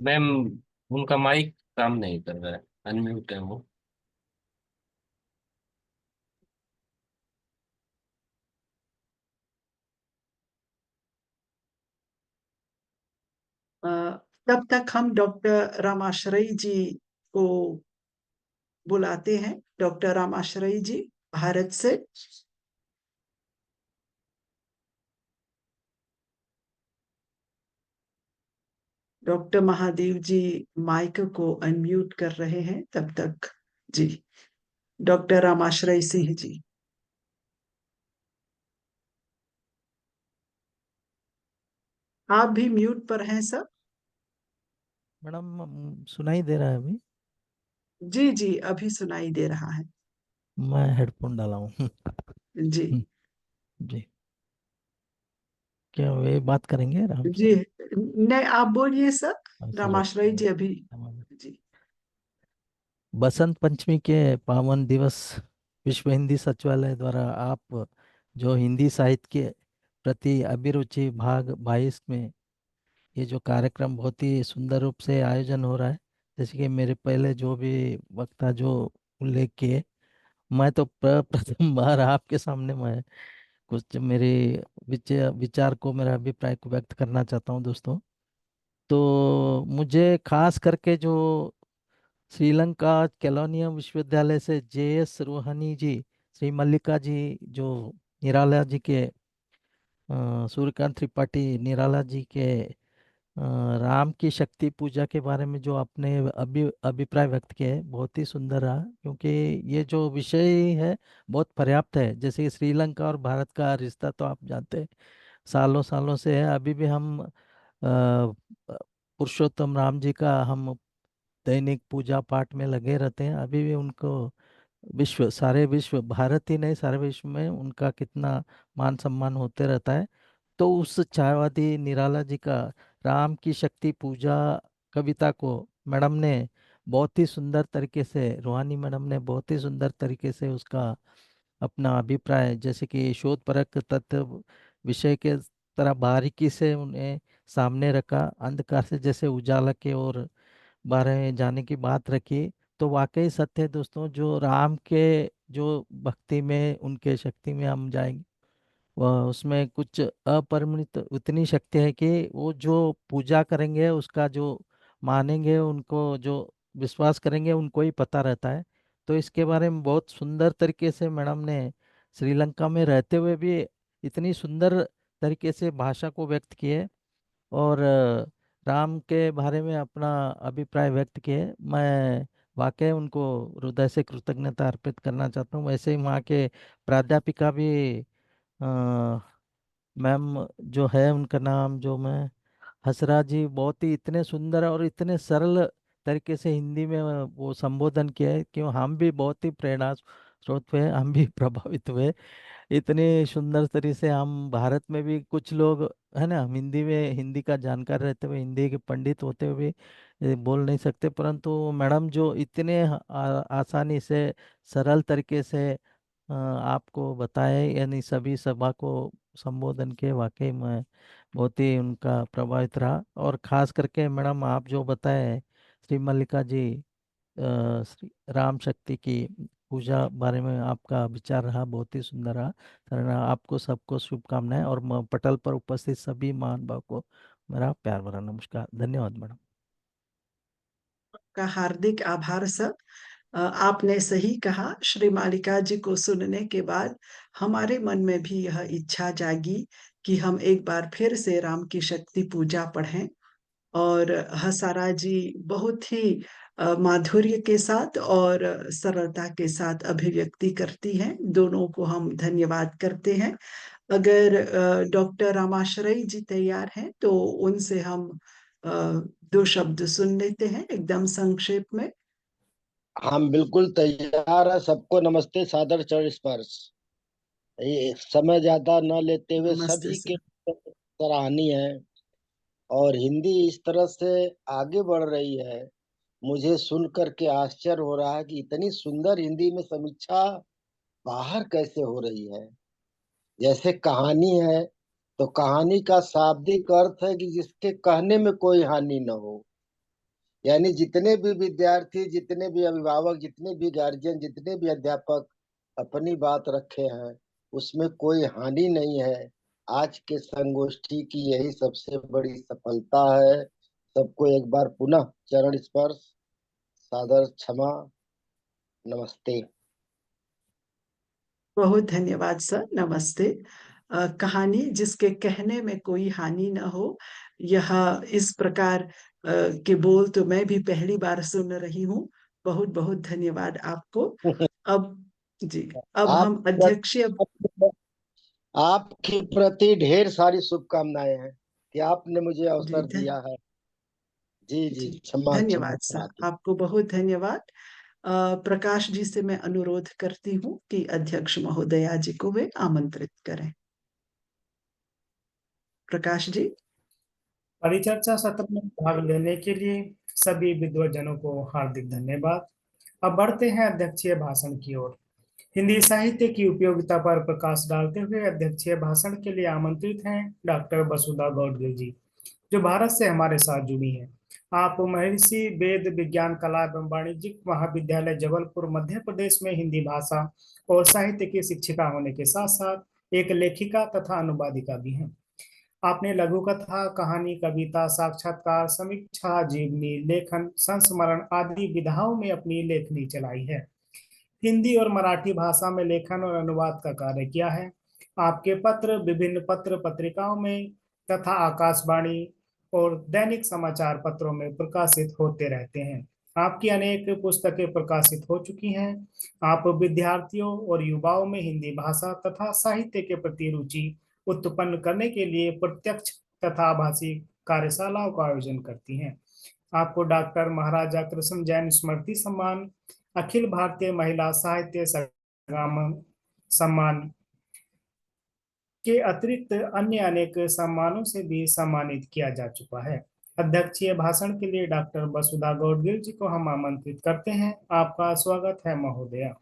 मैम, उनका माइक काम नहीं कर रहा है, अनम्यूट है वो। तब तक हम डॉक्टर रामाश्रय जी को बुलाते हैं। डॉक्टर रामाश्रय जी भारत से। डॉक्टर महादेव जी माइक को अनम्यूट कर रहे हैं तब तक। जी, डॉक्टर रामाश्रय सिंह जी। आप भी म्यूट पर हैं सर। मैडम सुनाई दे रहा है अभी? जी जी, अभी सुनाई दे रहा है। मैं हेडफोन डाला हूँ। जी जी, क्या वे बात करेंगे राम से? जी, नहीं आप बोलिए सर। चलो, रामाश्रय जी अभी। जी बसंत पंचमी के पावन दिवस विश्व हिंदी सचिवालय द्वारा आप जो हिंदी साहित्य के प्रति अभिरुचि भाग 22 में ये जो कार्यक्रम बहुत ही सुंदर रूप से आयोजन हो रहा है, जैसे कि मेरे पहले जो भी वक्ता जो उल्लेख किए, मैं तो प्रथम बार आपके सामने मैं कुछ मेरे विचार को, मेरा अभिप्राय को व्यक्त करना चाहता हूँ दोस्तों। तो मुझे खास करके जो श्रीलंका केलोनिया विश्वविद्यालय से JS रूहानी जी, श्री मल्लिका जी जो निराला जी के सूर्यकांत त्रिपाठी निराला जी के राम की शक्ति पूजा के बारे में जो आपने अभिप्राय व्यक्त किया है, बहुत ही सुंदर रहा, क्योंकि ये जो विषय है बहुत पर्याप्त है। जैसे कि श्रीलंका और भारत का रिश्ता तो आप जानते हैं सालों सालों से है। अभी भी हम पुरुषोत्तम राम जी का हम दैनिक पूजा पाठ में लगे रहते हैं। अभी भी उनको सारे विश्व, भारत ही नहीं सारे विश्व में उनका कितना मान सम्मान होते रहता है। तो उस छायावादी निराला जी का राम की शक्ति पूजा कविता को मैडम ने बहुत ही सुंदर तरीके से, रूहानी मैडम ने बहुत ही सुंदर तरीके से उसका अपना अभिप्राय, जैसे कि शोध परक तथ्य विषय के तरह बारीकी से उन्हें सामने रखा, अंधकार से जैसे उजाला के और बारे में जाने की बात रखी। तो वाकई सत्य है दोस्तों, जो राम के जो भक्ति में, उनके शक्ति में हम जाएंगे, वह उसमें कुछ अपरिमित उतनी शक्ति है कि वो जो पूजा करेंगे, उसका जो मानेंगे, उनको जो विश्वास करेंगे, उनको ही पता रहता है। तो इसके बारे में बहुत सुंदर तरीके से मैडम ने श्रीलंका में रहते हुए भी इतनी सुंदर तरीके से भाषा को व्यक्त किए। और राम के बारे में अपना अभिप्राय व्यक्त किए। मैं वाकई उनको हृदय से कृतज्ञता अर्पित करना चाहता हूँ। वैसे ही वहाँ के प्राध्यापिका भी मैम जो है, उनका नाम जो मैं हसरा जी, बहुत ही इतने सुंदर और इतने सरल तरीके से हिंदी में वो संबोधन किया है कि हम भी बहुत ही प्रेरणा स्रोत हुए, हम भी प्रभावित हुए। इतनी सुंदर तरीके से हम भारत में भी कुछ लोग है ना, हम हिंदी में हिंदी का जानकार रहते हुए, हिंदी के पंडित होते हुए भी बोल नहीं सकते, परंतु मैडम जो इतने आसानी से सरल तरीके से आपको बताए, यानी सभी सभा को संबोधन के, वाकई में बहुत ही उनका प्रभावित रहा। और खास करके मैडम आप जो बताए श्री मल्लिका जी, श्री राम शक्ति की पूजा बारे में आपका विचार रहा, बहुत ही सुंदर रहा। सर आपको सबको शुभकामनाएं, और पटल पर उपस्थित सभी महान भाव को मेरा प्यार भरा नमस्कार। धन्यवाद मैडम। का हार्दिक आभार सर। आपने सही कहा। श्री मालिका जी को सुनने के बाद हमारे मन में भी यह इच्छा जागी कि हम एक बार फिर से राम की शक्ति पूजा पढ़ें। और हसारा जी बहुत ही माधुर्य के साथ और सरलता के साथ अभिव्यक्ति करती हैं। दोनों को हम धन्यवाद करते हैं। अगर डॉक्टर रामाश्रय जी तैयार हैं तो उनसे हम दो शब्द सुन लेते हैं एकदम संक्षेप में। हम बिल्कुल तैयार है। सबको नमस्ते, सादर चरण स्पर्श। ये समय ज्यादा न लेते हुए नमस्ते सभी के सर। सराहनीय है, और हिंदी इस तरह से आगे बढ़ रही है, मुझे सुन करके आश्चर्य हो रहा है कि इतनी सुंदर हिंदी में समीक्षा बाहर कैसे हो रही है। जैसे कहानी है तो कहानी का शाब्दिक अर्थ है कि जिसके कहने में कोई हानि न हो। यानी जितने भी विद्यार्थी, जितने भी अभिभावक, जितने भी गार्जियन, जितने भी अध्यापक अपनी बात रखे हैं, उसमें कोई हानि नहीं है। आज के संगोष्ठी की यही सबसे बड़ी सफलता है। सबको एक बार पुनः चरण स्पर्श, सादर क्षमा, नमस्ते। बहुत धन्यवाद सर। नमस्ते। कहानी जिसके कहने में कोई हानि न हो, यह इस प्रकार के बोल तो मैं भी पहली बार सुन रही हूँ। बहुत बहुत धन्यवाद आपको। अब जी, अब आप हम अध्यक्षीय आपके प्रति ढेर सारी शुभकामनाएं हैं कि आपने मुझे जी अवसर दिया है। जी जी, क्षमा क्षमा धन्यवाद सर, प्रार्थना। आपको बहुत धन्यवाद। प्रकाश जी से मैं अनुरोध करती हूँ कि अध्यक्ष महोदया जी को वे आमंत्रित करें। प्रकाश जी। परिचर्चा सत्र में भाग लेने के लिए सभी विद्वजनों को हार्दिक धन्यवाद। अब बढ़ते हैं अध्यक्षीय भाषण की ओर। हिंदी साहित्य की उपयोगिता पर प्रकाश डालते हुए अध्यक्षीय भाषण के लिए आमंत्रित हैं डॉक्टर वसुधा गौडगिल जी, जो भारत से हमारे साथ जुड़ी हैं। आप महर्षि वेद विज्ञान कला एवं वाणिज्यिक महाविद्यालय जबलपुर मध्य प्रदेश में हिंदी भाषा और साहित्य की शिक्षिका होने के साथ साथ एक लेखिका तथा अनुवादिका भी हैं। आपने लघु कथा, कहानी, कविता, साक्षात्कार, समीक्षा, जीवनी, लेखन, संस्मरण आदि विधाओं में अपनी लेखनी चलाई है। हिंदी और मराठी भाषा में लेखन और अनुवाद का कार्य किया है। आपके पत्र विभिन्न पत्र पत्रिकाओं में तथा आकाशवाणी और दैनिक समाचार पत्रों में प्रकाशित होते रहते हैं। आपकी अनेक पुस्तकें प्रकाशित हो चुकी हैं। आप विद्यार्थियों और युवाओं में हिंदी भाषा तथा साहित्य के प्रति रुचि उत्पन्न करने के लिए प्रत्यक्ष तथा आभासी कार्यशालाओं का आयोजन करती हैं। आपको डॉक्टर महाराजा कृष्ण जैन स्मृति सम्मान, अखिल भारतीय महिला साहित्य संग्राम सम्मान के अतिरिक्त अन्य अनेक सम्मानों से भी सम्मानित किया जा चुका है। अध्यक्षीय भाषण के लिए डॉक्टर वसुधा गौडगिल जी को हम आमंत्रित करते हैं। आपका स्वागत है महोदया।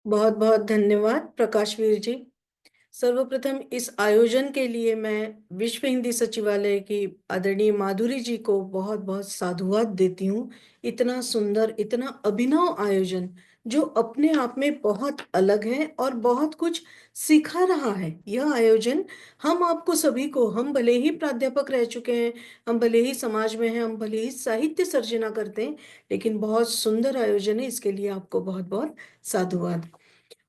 बहुत बहुत धन्यवाद प्रकाशवीर जी। सर्वप्रथम इस आयोजन के लिए मैं विश्व हिंदी सचिवालय की आदरणीय माधुरी जी को बहुत बहुत साधुवाद देती हूँ। इतना सुंदर, इतना अभिनव आयोजन जो अपने आप में बहुत अलग है और बहुत कुछ सिखा रहा है। यह आयोजन हम आपको सभी को, हम भले ही प्राध्यापक रह चुके हैं, हम भले ही समाज में हैं, हम भले ही साहित्य सर्जना करते हैं, लेकिन बहुत सुंदर आयोजन है। इसके लिए आपको बहुत बहुत साधुवाद।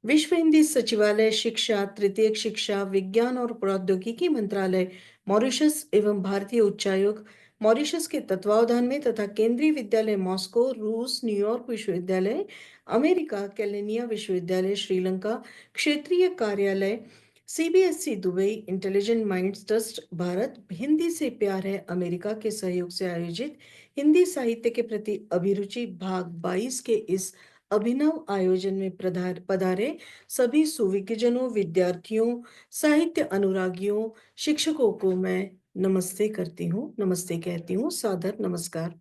विश्व हिंदी सचिवालय शिक्षा, तृतीयक शिक्षा, विज्ञान और प्रौद्योगिकी मंत्रालय मॉरिशस एवं भारतीय उच्चायोग मॉरिशस के तत्वावधान में तथा केंद्रीय विद्यालय मॉस्को, रूस, न्यूयॉर्क विश्वविद्यालय, अमेरिका, कैलेनिया विश्वविद्यालय, श्रीलंका, क्षेत्रीय कार्यालय CBSE Dubai, intelligent minds trust Bharat, Hindi से प्यार है अमेरिका के सहयोग से आयोजित हिंदी साहित्य के प्रति अभिरुचि भाग 22 के इस अभिनव आयोजन में पधारे सभी सुविज्ञजनों, विद्यार्थियों, साहित्य अनुरागियों, शिक्षकों को मैं नमस्ते करती हूँ, नमस्ते कहती हूँ, सादर नमस्कार।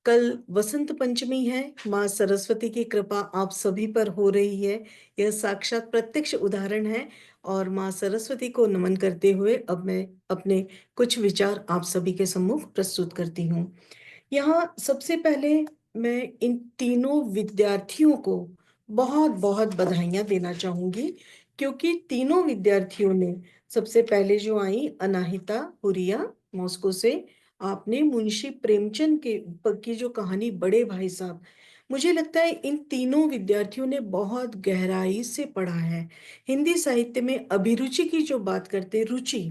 कल वसंत पंचमी है। माँ सरस्वती की कृपा आप सभी पर हो रही है, यह साक्षात प्रत्यक्ष उदाहरण है। और माँ सरस्वती को नमन करते हुए अब मैं अपने कुछ विचार आप सभी के सम्मुख प्रस्तुत करती हूँ। यहाँ सबसे पहले मैं इन तीनों विद्यार्थियों को बहुत बहुत बधाइयाँ देना चाहूंगी, क्योंकि तीनों विद्यार्थियों ने सबसे पहले जो आई अनाहिता हुरिया मॉस्को से, आपने मुंशी प्रेमचंद की जो कहानी बड़े भाई साहब, मुझे लगता है इन तीनों विद्यार्थियों ने बहुत गहराई से पढ़ा है। हिंदी साहित्य में अभिरुचि की जो बात करते, रुचि,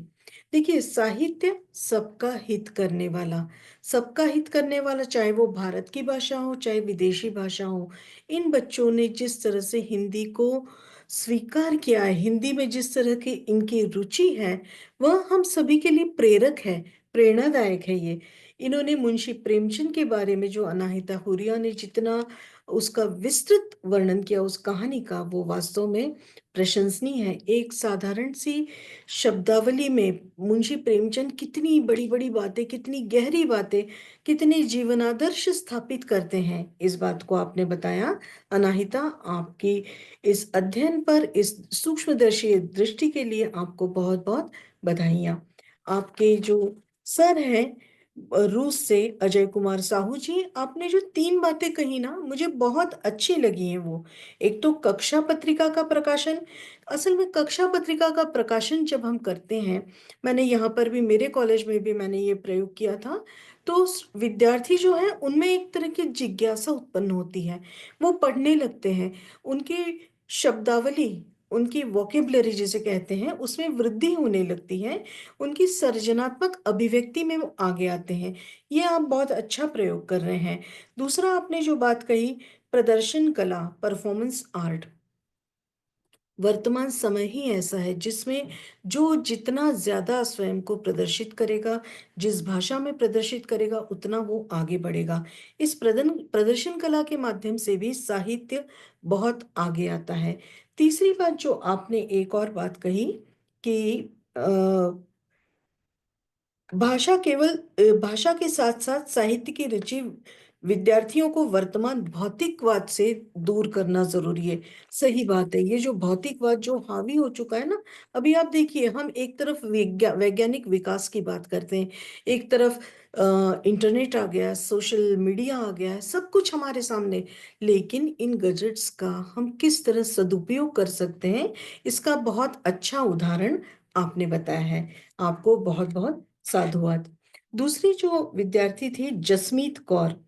देखिए साहित्य सबका हित करने वाला, सबका हित करने वाला, चाहे वो भारत की भाषा हो चाहे विदेशी भाषा हो। इन बच्चों ने जिस तरह से हिंदी को स्वीकार किया है, हिंदी में जिस तरह की इनकी रुचि है, वह हम सभी के लिए प्रेरक है, प्रेरणादायक है। ये इन्होंने मुंशी प्रेमचंद के बारे में जो अनाहिता हुरिया ने जितना उसका विस्तृत वर्णन किया उस कहानी का, वो वास्तव में प्रशंसनीय है। एक साधारण सी शब्दावली में मुंशी प्रेमचंद कितनी बड़ी बड़ी बातें, कितनी गहरी बातें, कितने जीवनादर्श स्थापित करते हैं, इस बात को आपने बताया अनाहिता। आपकी इस अध्ययन पर, इस सूक्ष्मदर्शी दृष्टि के लिए आपको बहुत बहुत बधाइयाँ। आपके जो सर हैं रूस से अजय कुमार साहू जी, आपने जो 3 बातें कही ना, मुझे बहुत अच्छी लगी हैं वो। एक तो कक्षा पत्रिका का प्रकाशन, असल में कक्षा पत्रिका का प्रकाशन जब हम करते हैं, मैंने यहाँ पर भी मेरे कॉलेज में भी मैंने ये प्रयोग किया था, तो विद्यार्थी जो है उनमें एक तरह की जिज्ञासा उत्पन्न होती है, वो पढ़ने लगते हैं, उनकी शब्दावली, उनकी वोकेबलरी जिसे कहते हैं, उसमें वृद्धि होने लगती है, उनकी सर्जनात्मक अभिव्यक्ति में वो आगे आते हैं। ये आप बहुत अच्छा प्रयोग कर रहे हैं। दूसरा आपने जो बात कही, प्रदर्शन कला, परफॉर्मेंस आर्ट, वर्तमान समय ही ऐसा है जिसमें जो जितना ज्यादा स्वयं को प्रदर्शित करेगा, जिस भाषा में प्रदर्शित करेगा, उतना वो आगे बढ़ेगा। इस प्रदर्शन कला के माध्यम से भी साहित्य बहुत आगे आता है। तीसरी बात जो आपने एक और बात कही कि भाषा के साथ साथ साहित्य की रुचि विद्यार्थियों को वर्तमान भौतिकवाद से दूर करना जरूरी है। सही बात है, ये जो भौतिकवाद जो हावी हो चुका है ना, अभी आप देखिए, हम एक तरफ वैज्ञानिक विकास की बात करते हैं, एक तरफ इंटरनेट आ गया, सोशल मीडिया आ गया है, सब कुछ हमारे सामने, लेकिन इन गैजेट्स का हम किस तरह सदुपयोग कर सकते हैं, इसका बहुत अच्छा उदाहरण आपने बताया है। आपको बहुत बहुत साधुवाद। दूसरी जो विद्यार्थी थी जसमीत कौर,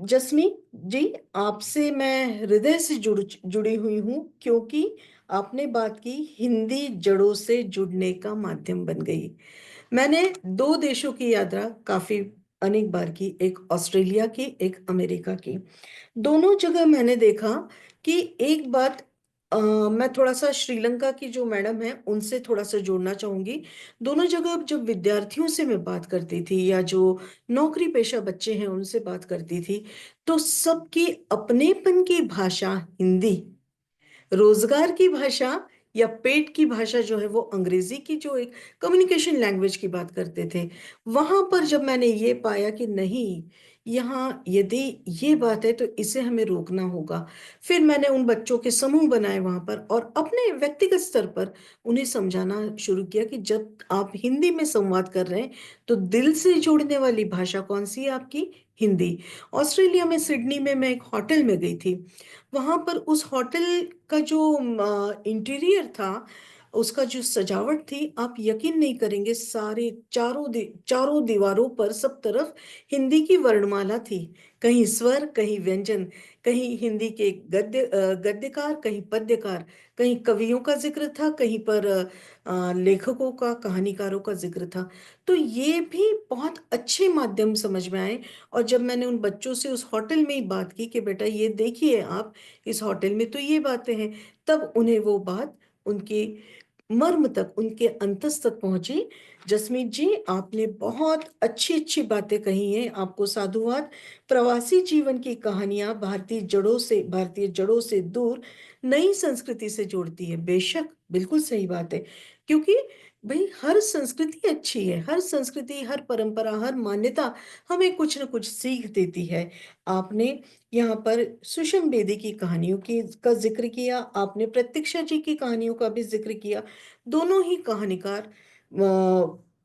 जसमीत जी, आपसे मैं हृदय से जुड़ी हुई हूँ, क्योंकि आपने बात की हिंदी जड़ों से जुड़ने का माध्यम बन गई। मैंने 2 देशों की यात्रा काफी अनेक बार की, एक ऑस्ट्रेलिया की, एक अमेरिका की। दोनों जगह मैंने देखा कि एक बात, मैं थोड़ा सा श्रीलंका की जो मैडम है उनसे थोड़ा सा जोड़ना चाहूंगी। दोनों जगह जब विद्यार्थियों से मैं बात करती थी या जो नौकरी पेशा बच्चे हैं उनसे बात करती थी, तो सबकी अपनेपन की भाषा हिंदी, रोजगार की भाषा या पेट की भाषा जो है वो अंग्रेजी की, जो एक कम्युनिकेशन लैंग्वेज की बात करते थे। वहां पर जब मैंने ये पाया कि नहीं, यहाँ यदि ये बात है तो इसे हमें रोकना होगा, फिर मैंने उन बच्चों के समूह बनाए वहां पर और अपने व्यक्तिगत स्तर पर उन्हें समझाना शुरू किया कि जब आप हिंदी में संवाद कर रहे हैं तो दिल से जोड़ने वाली भाषा कौन सी है आपकी, हिंदी। ऑस्ट्रेलिया में सिडनी में मैं एक होटल में गई थी, वहां पर उस होटल का जो इंटीरियर था, उसका जो सजावट थी, आप यकीन नहीं करेंगे, सारे चारों दीवारों पर सब तरफ हिंदी की वर्णमाला थी। कहीं स्वर, कहीं व्यंजन, कहीं हिंदी के गद्यकार, कहीं पद्यकार, कहीं कवियों का जिक्र था, कहीं पर लेखकों का, कहानीकारों का जिक्र था। तो ये भी बहुत अच्छे माध्यम समझ में आए। और जब मैंने उन बच्चों से उस होटल में ही बात की कि बेटा ये देखिए आप, इस होटल में तो ये बातें हैं, तब उन्हें वो बात उनके मर्म तक, उनके अंतस तक पहुंची। जसमीत जी, आपने बहुत अच्छी अच्छी बातें कही हैं, आपको साधुवाद। प्रवासी जीवन की कहानियां भारतीय जड़ों से दूर नई संस्कृति से जोड़ती है। बेशक, बिल्कुल सही बात है, क्योंकि भाई हर संस्कृति अच्छी है, हर संस्कृति, हर परंपरा, हर मान्यता हमें कुछ न कुछ सीख देती है। आपने यहाँ पर सुषम बेदी की कहानियों की का जिक्र किया, आपने प्रतीक्षा जी की कहानियों का भी जिक्र किया। दोनों ही कहानीकार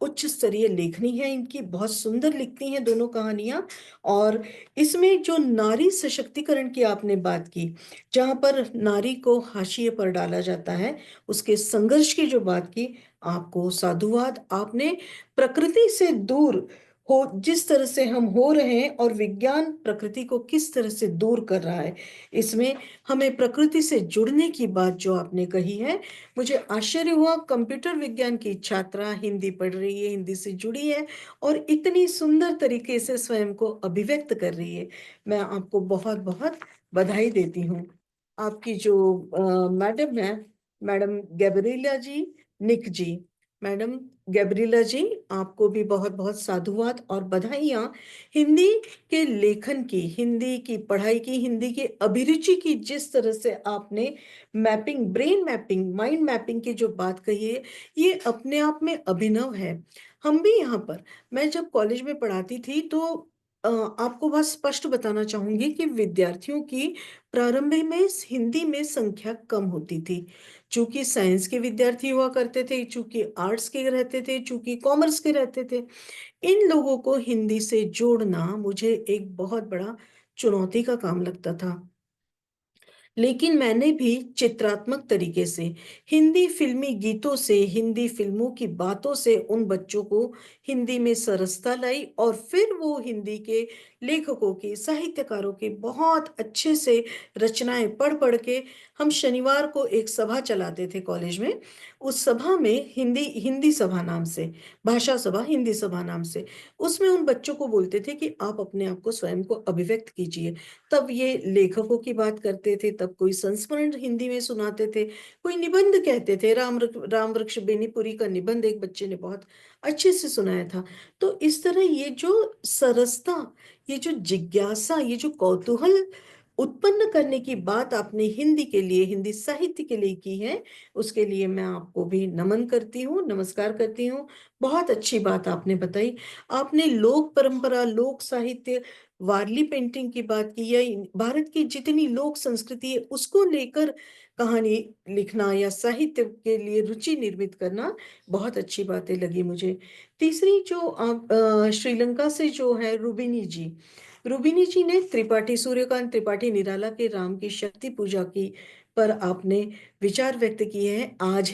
उच्च स्तरीय लेखनी है, इनकी बहुत सुंदर लिखती हैं दोनों कहानियां। और इसमें जो नारी सशक्तिकरण की आपने बात की, जहां पर नारी को हाशिए पर डाला जाता है, उसके संघर्ष की जो बात की, आपको साधुवाद। आपने प्रकृति से दूर हो, जिस तरह से हम हो रहे हैं, और विज्ञान प्रकृति को किस तरह से दूर कर रहा है, इसमें हमें प्रकृति से जुड़ने की बात जो आपने कही है, मुझे आश्चर्य हुआ। कंप्यूटर विज्ञान की छात्रा हिंदी पढ़ रही है, हिंदी से जुड़ी है, और इतनी सुंदर तरीके से स्वयं को अभिव्यक्त कर रही है। मैं आपको बहुत बहुत बधाई देती हूँ। आपकी जो मैडम है, मैडम गैब्रिएला जी, निक जी, मैडम गैब्रिएला जी, आपको भी बहुत बहुत साधुवाद और बधाइयाँ। हिंदी के लेखन की, हिंदी की पढ़ाई की, हिंदी की अभिरुचि की जिस तरह से आपने mapping, brain mapping, mind mapping की जो बात कही है, ये अपने आप में अभिनव है। हम भी यहाँ पर, मैं जब कॉलेज में पढ़ाती थी तो आपको बहुत स्पष्ट बताना चाहूंगी कि विद्यार्थियों की प्रारंभ में हिंदी में संख्या कम होती थी। चूंकि साइंस के विद्यार्थी हुआ करते थे, चूंकि आर्ट्स के रहते थे, चूंकि कॉमर्स के रहते थे, इन लोगों को हिंदी से जोड़ना मुझे एक बहुत बड़ा चुनौती का काम लगता था। लेकिन मैंने भी चित्रात्मक तरीके से, हिंदी फिल्मी गीतों से, हिंदी फिल्मों की बातों से उन बच्चों को हिंदी में सरसता लाई, और फिर वो हिंदी के लेखकों की, साहित्यकारों की बहुत अच्छे से रचनाएं पढ़ पढ़ के, हम शनिवार को एक सभा चलाते थे कॉलेज में। उस सभा में हिंदी सभा नाम से, भाषा सभा हिंदी सभा नाम से, उसमें उन बच्चों को बोलते थे कि आप अपने आप को, स्वयं को अभिव्यक्त कीजिए। तब ये लेखकों की बात करते थे, तब कोई संस्मरण हिंदी में सुनाते थे, कोई निबंध कहते थे। राम वृक्ष बेनीपुरी का निबंध एक बच्चे ने बहुत अच्छे से सुनाया था। तो इस तरह ये जो सरसता, ये जो जिज्ञासा, ये जो कौतूहल उत्पन्न करने की बात आपने हिंदी के लिए, हिंदी साहित्य के लिए की है, उसके लिए मैं आपको भी नमन करती हूँ, नमस्कार करती हूँ। बहुत अच्छी बात आपने बताई। आपने लोक परंपरा, लोक साहित्य, वारली पेंटिंग की बात की, या भारत की जितनी लोक संस्कृति है उसको लेकर कहानी लिखना या साहित्य के लिए रुचि निर्मित करना, बहुत अच्छी बातें लगी मुझे। तीसरी जो आप श्रीलंका से जो है रूबिनी जी ने त्रिपाठी, सूर्यकांत त्रिपाठी निराला के राम की शक्ति पूजा की पर आपने विचार व्यक्त किए हैं। आज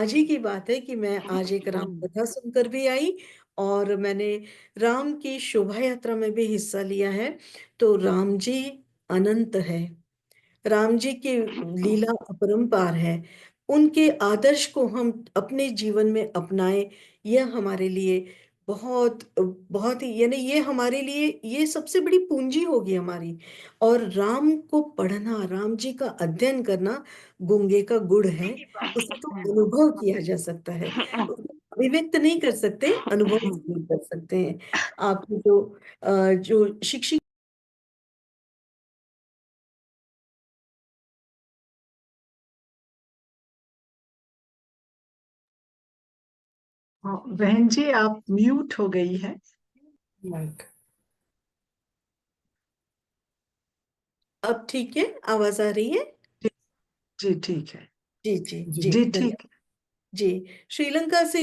ही की बात है कि मैं आज एक राम कथा सुनकर भी आई, और मैंने राम की शोभा यात्रा में भी हिस्सा लिया है। तो राम जी अनंत है, राम जी की लीला अपरंपार है। उनके आदर्श को हम अपने जीवन में अपनाएं, यह हमारे लिए बहुत बहुत ही, यानी ये हमारे लिए ये सबसे बड़ी पूंजी होगी हमारी। और राम को पढ़ना, राम जी का अध्ययन करना गूंगे का गुड़ है, उसे तो अनुभव किया जा सकता है, उसे अभिव्यक्त नहीं कर सकते, अनुभव जरूर कर सकते हैं। आपकी जो शिक्षिका, हाँ, बहन जी आप म्यूट हो गई है। माइक। अब ठीक है, आवाज आ रही है? जी ठीक है। जी जी जी जी, जी धन्यवाद। ठीक है। जी, श्रीलंका से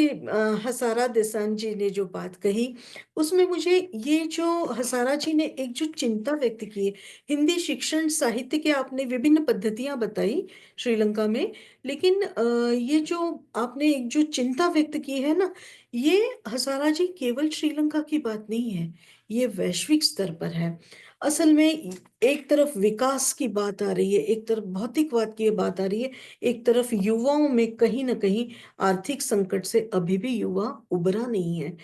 हसारा देसान जी ने जो बात कही, उसमें मुझे ये जो हसारा जी ने एक जो चिंता व्यक्त की है, हिंदी शिक्षण साहित्य के आपने विभिन्न पद्धतियां बताई श्रीलंका में, लेकिन ये जो आपने एक जो चिंता व्यक्त की है ना, ये हसारा जी केवल श्रीलंका की बात नहीं है, ये वैश्विक स्तर पर है। असल में एक तरफ विकास की बात आ रही है, एक तरफ भौतिकवाद की बात आ रही है, एक तरफ युवाओं में कहीं ना कहीं आर्थिक संकट से अभी भी युवा उबरा नहीं है।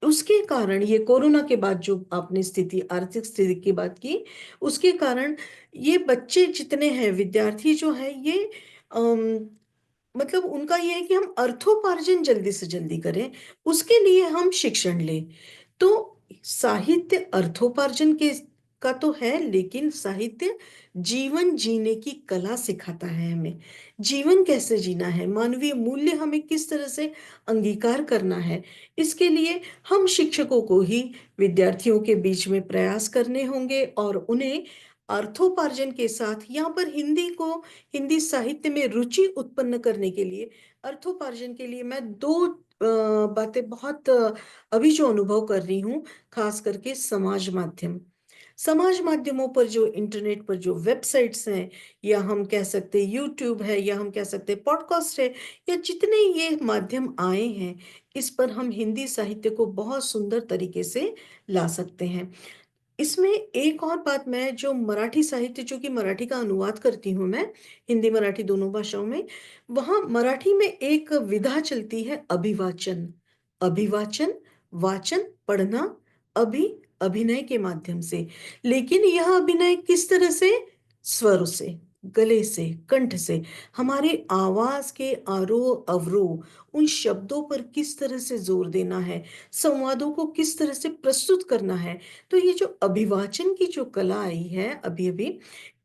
उसके कारण ये कोरोना के बाद जो आपने स्थिति आर्थिक स्थिति की बात की, उसके कारण ये बच्चे जितने हैं, विद्यार्थी जो है, ये मतलब उनका ये है कि हम अर्थोपार्जन जल्दी से जल्दी करें, उसके लिए हम शिक्षण लें। तो साहित्य अर्थोपार्जन के का तो है, लेकिन साहित्य जीवन जीने की कला सिखाता है हमें, जीवन कैसे जीना है, मानवीय मूल्य हमें किस तरह से अंगीकार करना है। इसके लिए हम शिक्षकों को ही विद्यार्थियों के बीच में प्रयास करने होंगे और उन्हें अर्थोपार्जन के साथ यहाँ पर हिंदी साहित्य में रुचि उत्पन्न करने के लिए, अर्थोपार्जन के लिए मैं दो बातें बहुत अभी जो अनुभव कर रही हूँ, खास करके समाज माध्यमों पर, जो इंटरनेट पर जो वेबसाइट्स हैं, या हम कह सकते यूट्यूब है, या हम कह सकते पॉडकास्ट है, या जितने ये माध्यम आए हैं, इस पर हम हिंदी साहित्य को बहुत सुंदर तरीके से ला सकते हैं। इसमें एक और बात, मैं जो मराठी साहित्य, जो कि मराठी का अनुवाद करती हूँ मैं, हिंदी मराठी दोनों भाषाओं में, वहां मराठी में एक विधा चलती है, अभिवाचन। अभिवाचन, वाचन, पढ़ना, अभिनय के माध्यम से। लेकिन यह अभिनय किस तरह से? स्वर से, गले से, कंठ से, हमारे आवाज के आरोह अवरोह, उन शब्दों पर किस तरह से जोर देना है, संवादों को किस तरह से प्रस्तुत करना है। तो ये जो अभिवाचन की जो कला आई है अभी अभी,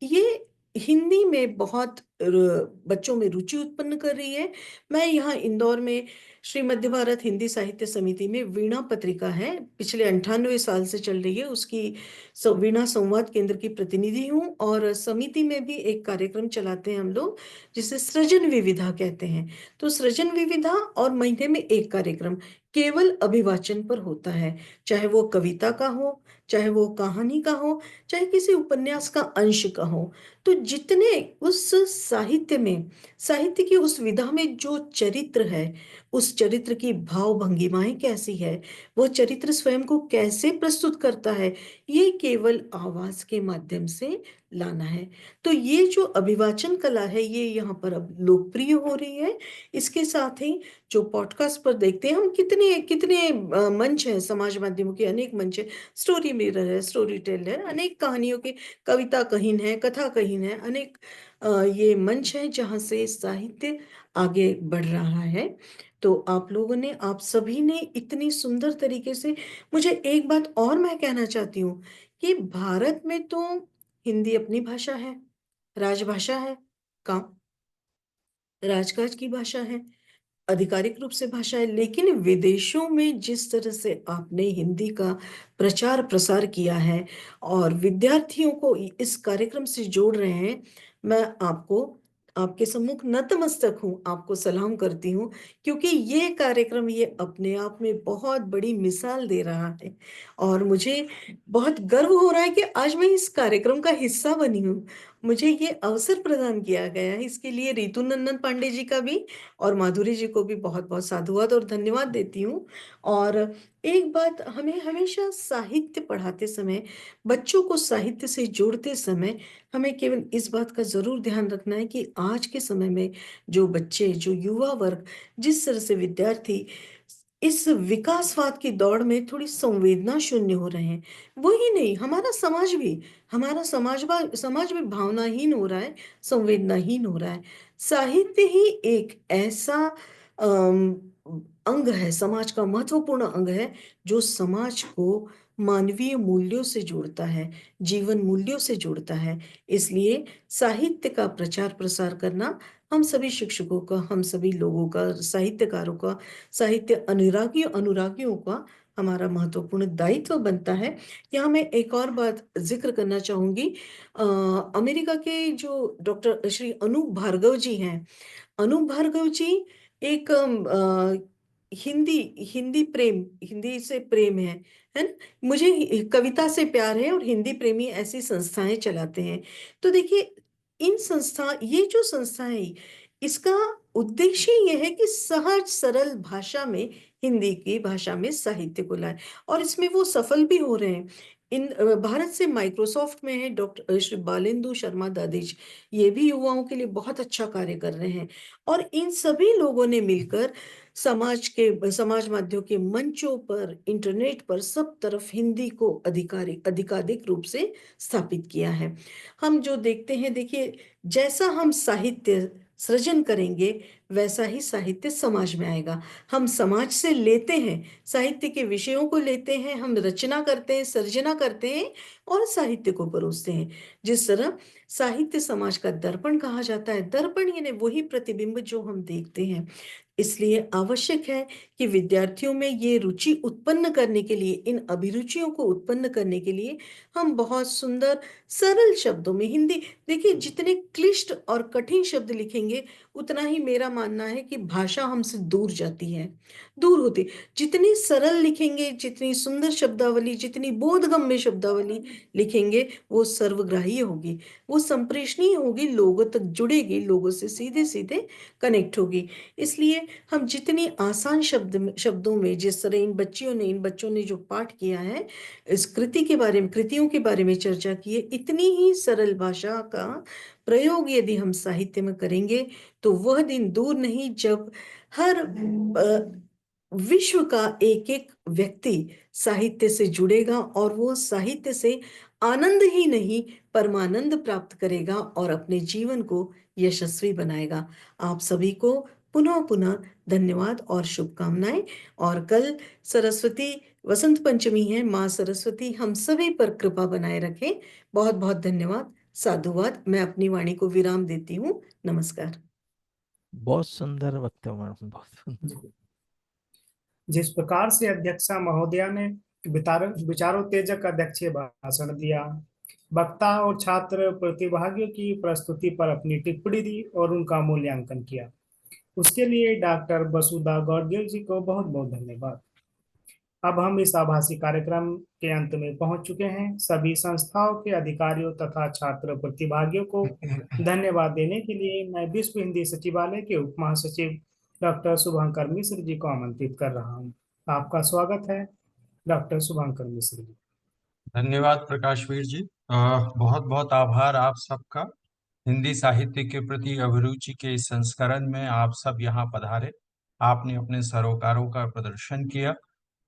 ये हिंदी में बहुत बच्चों में रुचि उत्पन्न कर रही है। मैं यहाँ इंदौर में श्री मध्य भारत हिंदी साहित्य समिति में वीणा पत्रिका है, पिछले 98 साल से चल रही है, उसकी वीणा संवाद केंद्र की प्रतिनिधि हूँ। और समिति में भी एक कार्यक्रम चलाते हैं हम लोग, जिसे सृजन विविधा कहते हैं। तो सृजन विविधा और महीने में एक कार्यक्रम केवल अभिवाचन पर होता है, चाहे वो कविता का हो, चाहे वो कहानी का हो, चाहे किसी उपन्यास का अंश का हो। तो जितने उस साहित्य की उस विधा में जो चरित्र है, उस चरित्र की भाव भंगिमाएं कैसी है, वो चरित्र स्वयं को कैसे प्रस्तुत करता है, ये केवल आवाज के माध्यम से लाना है। तो ये जो अभिवाचन कला है, ये यहाँ पर अब लोकप्रिय हो रही है। इसके साथ ही जो पॉडकास्ट पर देखते हैं हम, कितने कितने मंच है, समाज माध्यमों के अनेक मंच है, स्टोरी मिरर है, स्टोरी टेल है, अनेक कहानियों के, कविता कहीन है, कथा कहीन है, अनेक ये मंच है जहाँ से साहित्य आगे बढ़ रहा है। तो आप लोगों ने, आप सभी ने इतनी सुंदर तरीके से, मुझे एक बात और मैं कहना चाहती हूँ कि भारत में तो हिंदी अपनी भाषा है, राजभाषा है, काम राजकाज की भाषा है, आधिकारिक रूप से भाषा है। लेकिन विदेशों में जिस तरह से आपने हिंदी का प्रचार प्रसार किया है और विद्यार्थियों को इस कार्यक्रम से जोड़ रहे हैं, मैं आपको, आपके सम्मुख नतमस्तक हूँ, आपको सलाम करती हूँ, क्योंकि ये कार्यक्रम, ये अपने आप में बहुत बड़ी मिसाल दे रहा है। और मुझे बहुत गर्व हो रहा है कि आज मैं इस कार्यक्रम का हिस्सा बनी हूँ, मुझे ये अवसर प्रदान किया गया है। इसके लिए रितु नंदन पांडे जी का भी और माधुरी जी को भी बहुत बहुत साधुवाद और धन्यवाद देती हूँ। और एक बात, हमें हमेशा साहित्य पढ़ाते समय, बच्चों को साहित्य से जोड़ते समय, हमें केवल इस बात का जरूर ध्यान रखना है कि आज के समय में जो बच्चे, जो युवा वर्ग, जिस तरह से विद्यार्थी इस विकासवाद की दौड़ में थोड़ी संवेदना शून्य हो रहे हैं, वही नहीं, समाज भी भावनाहीन हो रहा है, संवेदनाहीन हो रहा है। साहित्य ही एक ऐसा अंग है, समाज का महत्वपूर्ण अंग है, जो समाज को मानवीय मूल्यों से जोड़ता है, जीवन मूल्यों से जोड़ता है। इसलिए साहित्य का प्रचार प्रसार करना हम सभी शिक्षकों का, हम सभी लोगों का, साहित्यकारों का, साहित्य अनुरागियों का हमारा महत्वपूर्ण दायित्व बनता है। यहाँ मैं एक और बात जिक्र करना चाहूंगी। अमेरिका के जो डॉक्टर श्री अनूप भार्गव जी हैं, अनूप भार्गव जी एक हिंदी हिंदी प्रेम, हिंदी से प्रेम है ना। मुझे कविता से प्यार है और हिंदी प्रेमी ऐसी संस्थाएं चलाते हैं। तो देखिए, ये जो संस्थाएं, इसका उद्देश्य ये है कि सहज सरल भाषा में, हिंदी की भाषा में साहित्य को लाए, और इसमें वो सफल भी हो रहे हैं। भारत से माइक्रोसॉफ्ट में है डॉक्टर श्री बालेंदु शर्मा दादेज, ये भी युवाओं के लिए बहुत अच्छा कार्य कर रहे हैं। और इन सभी लोगों ने मिलकर समाज माध्यमों के मंचों पर, इंटरनेट पर, सब तरफ हिंदी को अधिकाधिक रूप से स्थापित किया है। हम जो देखते हैं, देखिए, जैसा हम साहित्य सृजन करेंगे वैसा ही साहित्य समाज में आएगा। हम समाज से लेते हैं, साहित्य के विषयों को लेते हैं, हम रचना करते हैं, सर्जना करते हैं और साहित्य को परोसते हैं। जिस तरह साहित्य समाज का दर्पण कहा जाता है, दर्पण यानी वही प्रतिबिंब जो हम देखते हैं। इसलिए आवश्यक है कि विद्यार्थियों में ये रुचि उत्पन्न करने के लिए, इन अभिरुचियों को उत्पन्न करने के लिए हम बहुत सुंदर सरल शब्दों में हिंदी, देखिए, जितने क्लिष्ट और कठिन शब्द लिखेंगे उतना ही मेरा मानना है कि भाषा हमसे दूर जाती है, दूर होती। जितनी सरल लिखेंगे, जितनी सुंदर शब्दावली, जितनी बोधगम्य शब्दावली लिखेंगे, वो सर्वग्राही होगी, वो संप्रेषणीय होगी, लोगों तक जुड़ेगी, लोगों से सीधे सीधे कनेक्ट होगी। इसलिए हम जितनी आसान शब्दों में, जिस तरह इन बच्चों ने जो पाठ किया है, इस कृतियों के बारे में चर्चा की है, इतनी ही सरल भाषा का प्रयोग यदि हम साहित्य में करेंगे तो वह दिन दूर नहीं जब हर विश्व का एक एक व्यक्ति साहित्य से जुड़ेगा और वो साहित्य से आनंद ही नहीं, परमानंद प्राप्त करेगा और अपने जीवन को यशस्वी बनाएगा। आप सभी को पुनः पुनः धन्यवाद और शुभकामनाएं। और कल सरस्वती वसंत पंचमी है, माँ सरस्वती हम सभी पर कृपा बनाए रखें। बहुत बहुत धन्यवाद, साधुवाद। मैं अपनी वाणी को विराम देती हूँ। नमस्कार। बहुत सुंदर वक्तव्य मैडम, बहुत सुंदर। जिस प्रकार से अध्यक्षा महोदया ने विचारोत्तेजक अध्यक्षीय भाषण दिया, वक्ता और छात्र प्रतिभागियों की प्रस्तुति पर अपनी टिप्पणी दी और उनका मूल्यांकन किया, उसके लिए डॉक्टर वसुधा गौडगिल जी को बहुत बहुत धन्यवाद। अब हम इस आभासी कार्यक्रम के अंत में पहुंच चुके हैं। सभी संस्थाओं के अधिकारियों तथा छात्र प्रतिभागियों को धन्यवाद देने के लिए मैं विश्व हिंदी सचिवालय के उप महासचिव डॉक्टर शुभंकर मिश्र जी को आमंत्रित कर रहा हूं। आपका स्वागत है डॉक्टर शुभंकर मिश्र जी। धन्यवाद प्रकाशवीर जी। बहुत बहुत आभार आप सबका। हिंदी साहित्य के प्रति अभिरुचि के इस संस्करण में आप सब यहाँ पधारे, आपने अपने सरोकारों का प्रदर्शन किया,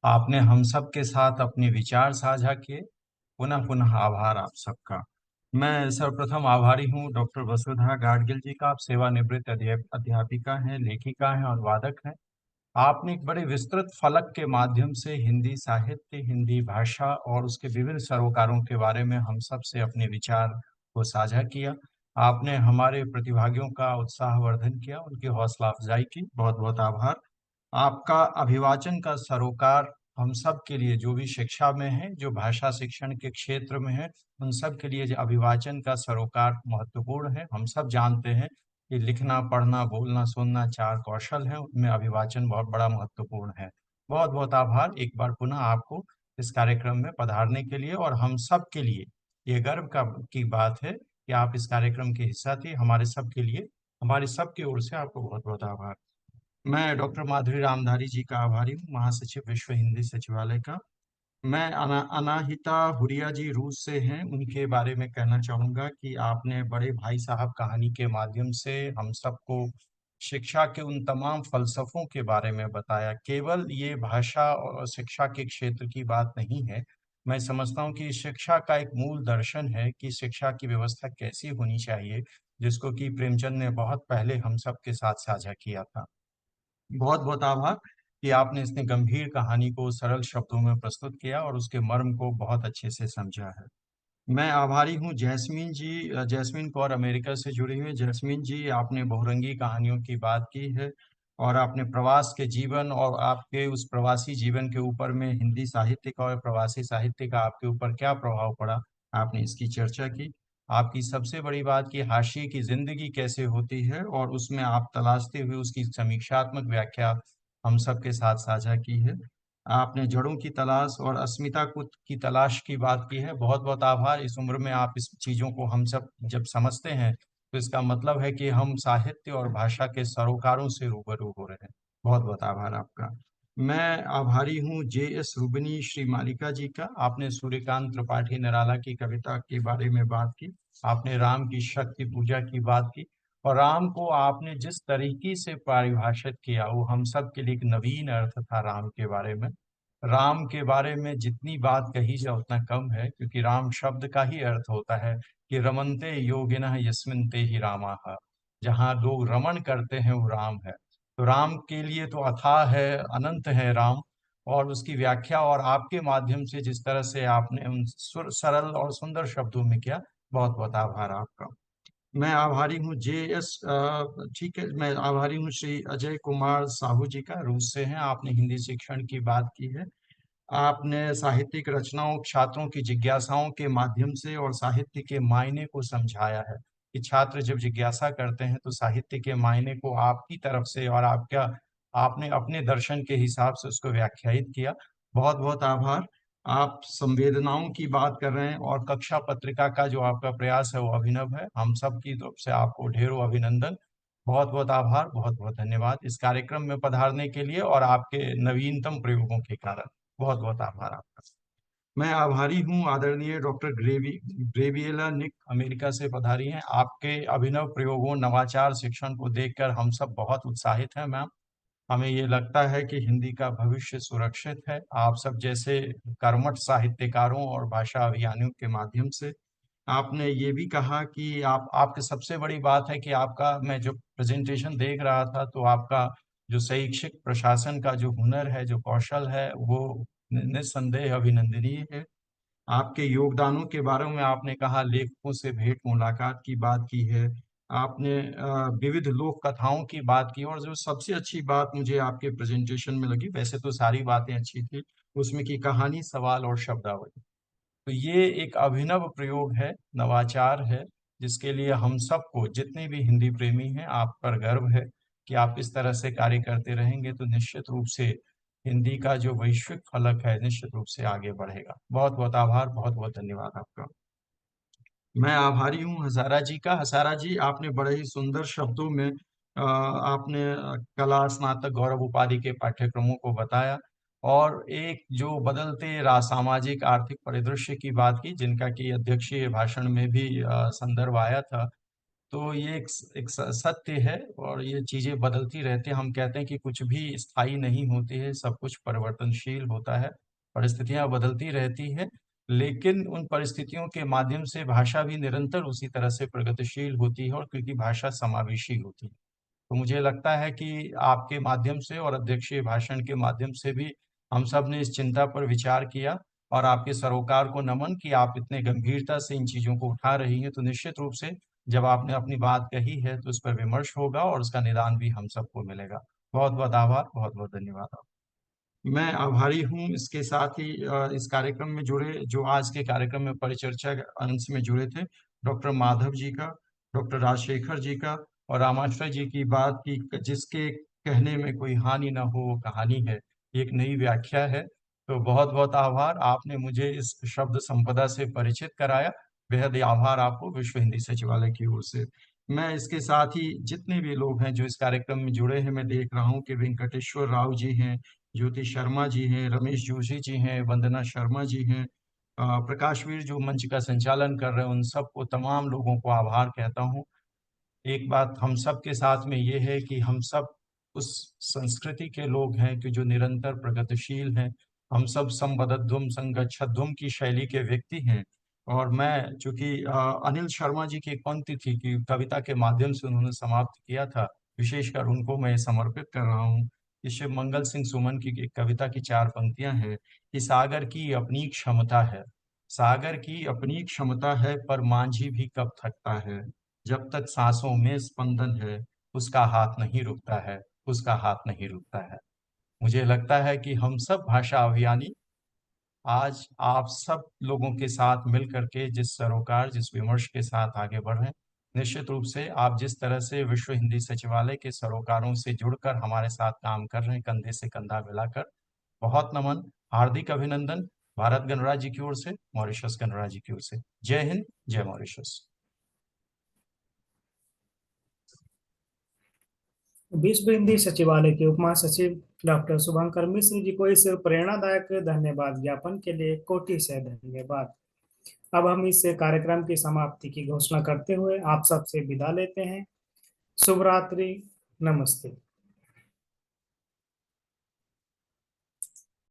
आपने हम सब के साथ अपने विचार साझा किए। पुनः पुनः आभार आप सबका। मैं सर्वप्रथम आभारी हूँ डॉक्टर वसुधा गाडगिल जी का। आप सेवानिवृत्त अध्यापिका हैं, लेखिका हैं और वादक हैं। आपने एक बड़े विस्तृत फलक के माध्यम से हिंदी साहित्य, हिंदी भाषा और उसके विभिन्न सरोकारों के बारे में हम सब से अपने विचार को साझा किया। आपने हमारे प्रतिभागियों का उत्साहवर्धन किया, उनकी हौसला अफजाई की। बहुत बहुत आभार। आपका अभिवाचन का सरोकार हम सब के लिए, जो भी शिक्षा में है, जो भाषा शिक्षण के क्षेत्र में है, उन सब के लिए अभिवाचन का सरोकार महत्वपूर्ण है। हम सब जानते हैं कि लिखना, पढ़ना, बोलना, सुनना 4 कौशल हैं, उनमें अभिवाचन बहुत बड़ा महत्वपूर्ण है। बहुत बहुत आभार एक बार पुनः आपको इस कार्यक्रम में पधारने के लिए, और हम सब के लिए ये गर्व की बात है कि आप इस कार्यक्रम के हिस्सा थे। हमारे सब के लिए, हमारी सब की ओर से आपको बहुत बहुत आभार। मैं डॉक्टर माधुरी रामधारी जी का आभारी हूँ, महासचिव विश्व हिंदी सचिवालय का। मैं अनाहिता हुरिया जी रूस से हैं, उनके बारे में कहना चाहूँगा कि आपने बड़े भाई साहब कहानी के माध्यम से हम सबको शिक्षा के उन तमाम फलसफों के बारे में बताया। केवल ये भाषा और शिक्षा के क्षेत्र की बात नहीं है, मैं समझता हूँ कि शिक्षा का एक मूल दर्शन है कि शिक्षा की व्यवस्था कैसी होनी चाहिए, जिसको कि प्रेमचंद ने बहुत पहले हम सबके साथ साझा किया था। बहुत बहुत आभार कि आपने इतने गंभीर कहानी को सरल शब्दों में प्रस्तुत किया और उसके मर्म को बहुत अच्छे से समझा है। मैं आभारी हूँ जैस्मीन जी, जैस्मीन कौर अमेरिका से जुड़ी हुई। जैस्मीन जी, आपने बहुरंगी कहानियों की बात की है और आपने प्रवास के जीवन और आपके उस प्रवासी जीवन के ऊपर में हिंदी साहित्य का और प्रवासी साहित्य का आपके ऊपर क्या प्रभाव पड़ा, आपने इसकी चर्चा की। आपकी सबसे बड़ी बात कि हाशिए की जिंदगी कैसे होती है और उसमें आप तलाशते हुए उसकी समीक्षात्मक व्याख्या हम सबके साथ साझा की है। आपने जड़ों की तलाश और अस्मिता को की तलाश की बात की है। बहुत बहुत आभार। इस उम्र में आप इस चीज़ों को हम सब जब समझते हैं तो इसका मतलब है कि हम साहित्य और भाषा के सरोकारों से रूबरू हो रहे हैं। बहुत बहुत आभार आपका। मैं आभारी हूँ JS रूबिनी श्री मालिका जी का। आपने सूर्यकांत त्रिपाठी निराला की कविता के बारे में बात की, आपने राम की शक्ति पूजा की बात की, और राम को आपने जिस तरीके से परिभाषित किया वो हम सब के लिए एक नवीन अर्थ था राम के बारे में। राम के बारे में जितनी बात कही जाए उतना कम है, क्योंकि राम शब्द का ही अर्थ होता है कि रमन्ते योगिनः यस्मिन् ते ही रामाः। जहाँ लोग रमण करते हैं वो राम है। तो राम के लिए तो अथाह है, अनंत है राम, और उसकी व्याख्या और आपके माध्यम से जिस तरह से आपने उन सरल और सुंदर शब्दों में किया, बहुत बहुत आभार आपका। मैं आभारी हूँ JS, ठीक है, मैं आभारी हूँ श्री अजय कुमार साहू जी का, रूस से हैं। आपने हिंदी शिक्षण की बात की है। आपने साहित्यिक रचनाओं छात्रों की जिज्ञासाओं के माध्यम से और साहित्य के मायने को समझाया है कि छात्र जब जिज्ञासा करते हैं तो साहित्य के मायने को आपकी तरफ से और आपने अपने दर्शन के हिसाब से उसको व्याख्यायित किया। बहुत बहुत आभार। आप संवेदनाओं की बात कर रहे हैं और कक्षा पत्रिका का जो आपका प्रयास है वो अभिनव है। हम सब की तरफ से आपको ढेरों अभिनंदन। बहुत बहुत आभार, बहुत बहुत धन्यवाद इस कार्यक्रम में पधारने के लिए और आपके नवीनतम प्रयोगों के कारण। बहुत बहुत आभार आपका। मैं आभारी हूँ आदरणीय डॉक्टर ग्रेविएला निक, अमेरिका से पधारी हैं। आपके अभिनव प्रयोगों, नवाचार शिक्षण को देखकर हम सब बहुत उत्साहित हैं मैम। हमें ये लगता है कि हिंदी का भविष्य सुरक्षित है आप सब जैसे कर्मठ साहित्यकारों और भाषा अभियानियों के माध्यम से। आपने ये भी कहा कि आपकी सबसे बड़ी बात है कि आपका, मैं जो प्रेजेंटेशन देख रहा था तो आपका जो शैक्षिक प्रशासन का जो हुनर है, जो कौशल है, वो निस्संदेह अभिनंदनीय है। आपके योगदानों के बारे में आपने कहा, लेखकों से भेंट मुलाकात की बात की है, आपने विविध लोक कथाओं की बात की, और जो सबसे अच्छी बात मुझे आपके प्रेजेंटेशन में लगी, वैसे तो सारी बातें अच्छी थी, उसमें की कहानी, सवाल और शब्दावली। तो ये एक अभिनव प्रयोग है, नवाचार है, जिसके लिए हम सबको, जितने भी हिंदी प्रेमी हैं, आप पर गर्व है कि आप इस तरह से कार्य करते रहेंगे तो निश्चित रूप से हिंदी का जो वैश्विक फलक है निश्चित रूप से आगे बढ़ेगा। बहुत बहुत आभार, बहुत बहुत धन्यवाद आपका। मैं आभारी हूँ हजारा जी का। हजारा जी, आपने बड़े ही सुंदर शब्दों में आपने कला स्नातक गौरव उपाधि के पाठ्यक्रमों को बताया और एक जो बदलते सामाजिक आर्थिक परिदृश्य की बात की, जिनका कि अध्यक्षीय भाषण में भी संदर्भ आया था। तो ये एक सत्य है और ये चीजें बदलती रहती हैं। हम कहते हैं कि कुछ भी स्थायी नहीं होती है, सब कुछ परिवर्तनशील होता है, परिस्थितियां बदलती रहती है, लेकिन उन परिस्थितियों के माध्यम से भाषा भी निरंतर उसी तरह से प्रगतिशील होती है, और क्योंकि भाषा समावेशी होती है। तो मुझे लगता है कि आपके माध्यम से और अध्यक्षीय भाषण के माध्यम से भी हम सब ने इस चिंता पर विचार किया, और आपके सरोकार को नमन कि आप इतने गंभीरता से इन चीजों को उठा रही हैं। तो निश्चित रूप से जब आपने अपनी बात कही है तो उस पर विमर्श होगा और उसका निदान भी हम सबको मिलेगा। बहुत बहुत आभार, बहुत बहुत धन्यवाद। मैं आभारी हूँ इसके साथ ही इस कार्यक्रम में जुड़े, जो आज के कार्यक्रम में परिचर्चा अंश में जुड़े थे, डॉक्टर माधव जी का, डॉक्टर राजशेखर जी का और रामाश्रय जी की बात की, जिसके कहने में कोई हानि न हो कहानी है, एक नई व्याख्या है। तो बहुत बहुत आभार, आपने मुझे इस शब्द संपदा से परिचित कराया। बेहद आभार आपको विश्व हिंदी सचिवालय की ओर से। मैं इसके साथ ही जितने भी लोग हैं जो इस कार्यक्रम में जुड़े हैं, मैं देख रहा हूँ कि वेंकटेश्वर राव जी हैं, ज्योति शर्मा जी हैं, रमेश जोशी जी हैं, वंदना शर्मा जी हैं, प्रकाशवीर जो मंच का संचालन कर रहे हैं, उन सबको, तमाम लोगों को आभार कहता हूँ। एक बात हम सब के साथ में ये है कि हम सब उस संस्कृति के लोग हैं कि जो निरंतर प्रगतिशील हैं। हम सब संबद्धध्वम संगच्छध्वम की शैली के व्यक्ति हैं। और मैं, चूंकि अनिल शर्मा जी की एक पंक्ति थी कि कविता के माध्यम से उन्होंने समाप्त किया था, विशेषकर उनको मैं समर्पित कर रहा हूँ। कि शिव मंगल सिंह सुमन की एक कविता की 4 पंक्तियां हैं कि सागर की अपनी क्षमता है, सागर की अपनी क्षमता है, पर मांझी भी कब थकता है, जब तक सांसों में स्पंदन है, उसका हाथ नहीं रुकता है, उसका हाथ नहीं रुकता है। मुझे लगता है कि हम सब भाषा अभियानी आज आप सब लोगों के साथ मिल करके जिस सरोकार, जिस विमर्श के साथ आगे बढ़ रहे हैं, निश्चित रूप से आप जिस तरह से विश्व हिंदी सचिवालय के सरोकारों से जुड़कर हमारे साथ काम कर रहे हैं, कंधे से कंधा मिलाकर, बहुत नमन, हार्दिक अभिनंदन भारत गणराज्य की ओर से, मॉरिशस गणराज्य की ओर से। जय हिंद, जय मॉरिशस। विश्व हिंदी सचिवालय के उप महासचिव डॉक्टर शुभंकर मिश्र जी को इस प्रेरणादायक धन्यवाद ज्ञापन के लिए कोटि से धन्यवाद। अब हम इस कार्यक्रम की समाप्ति की घोषणा करते हुए आप सबसे विदा लेते हैं। शुभ रात्रि, नमस्ते।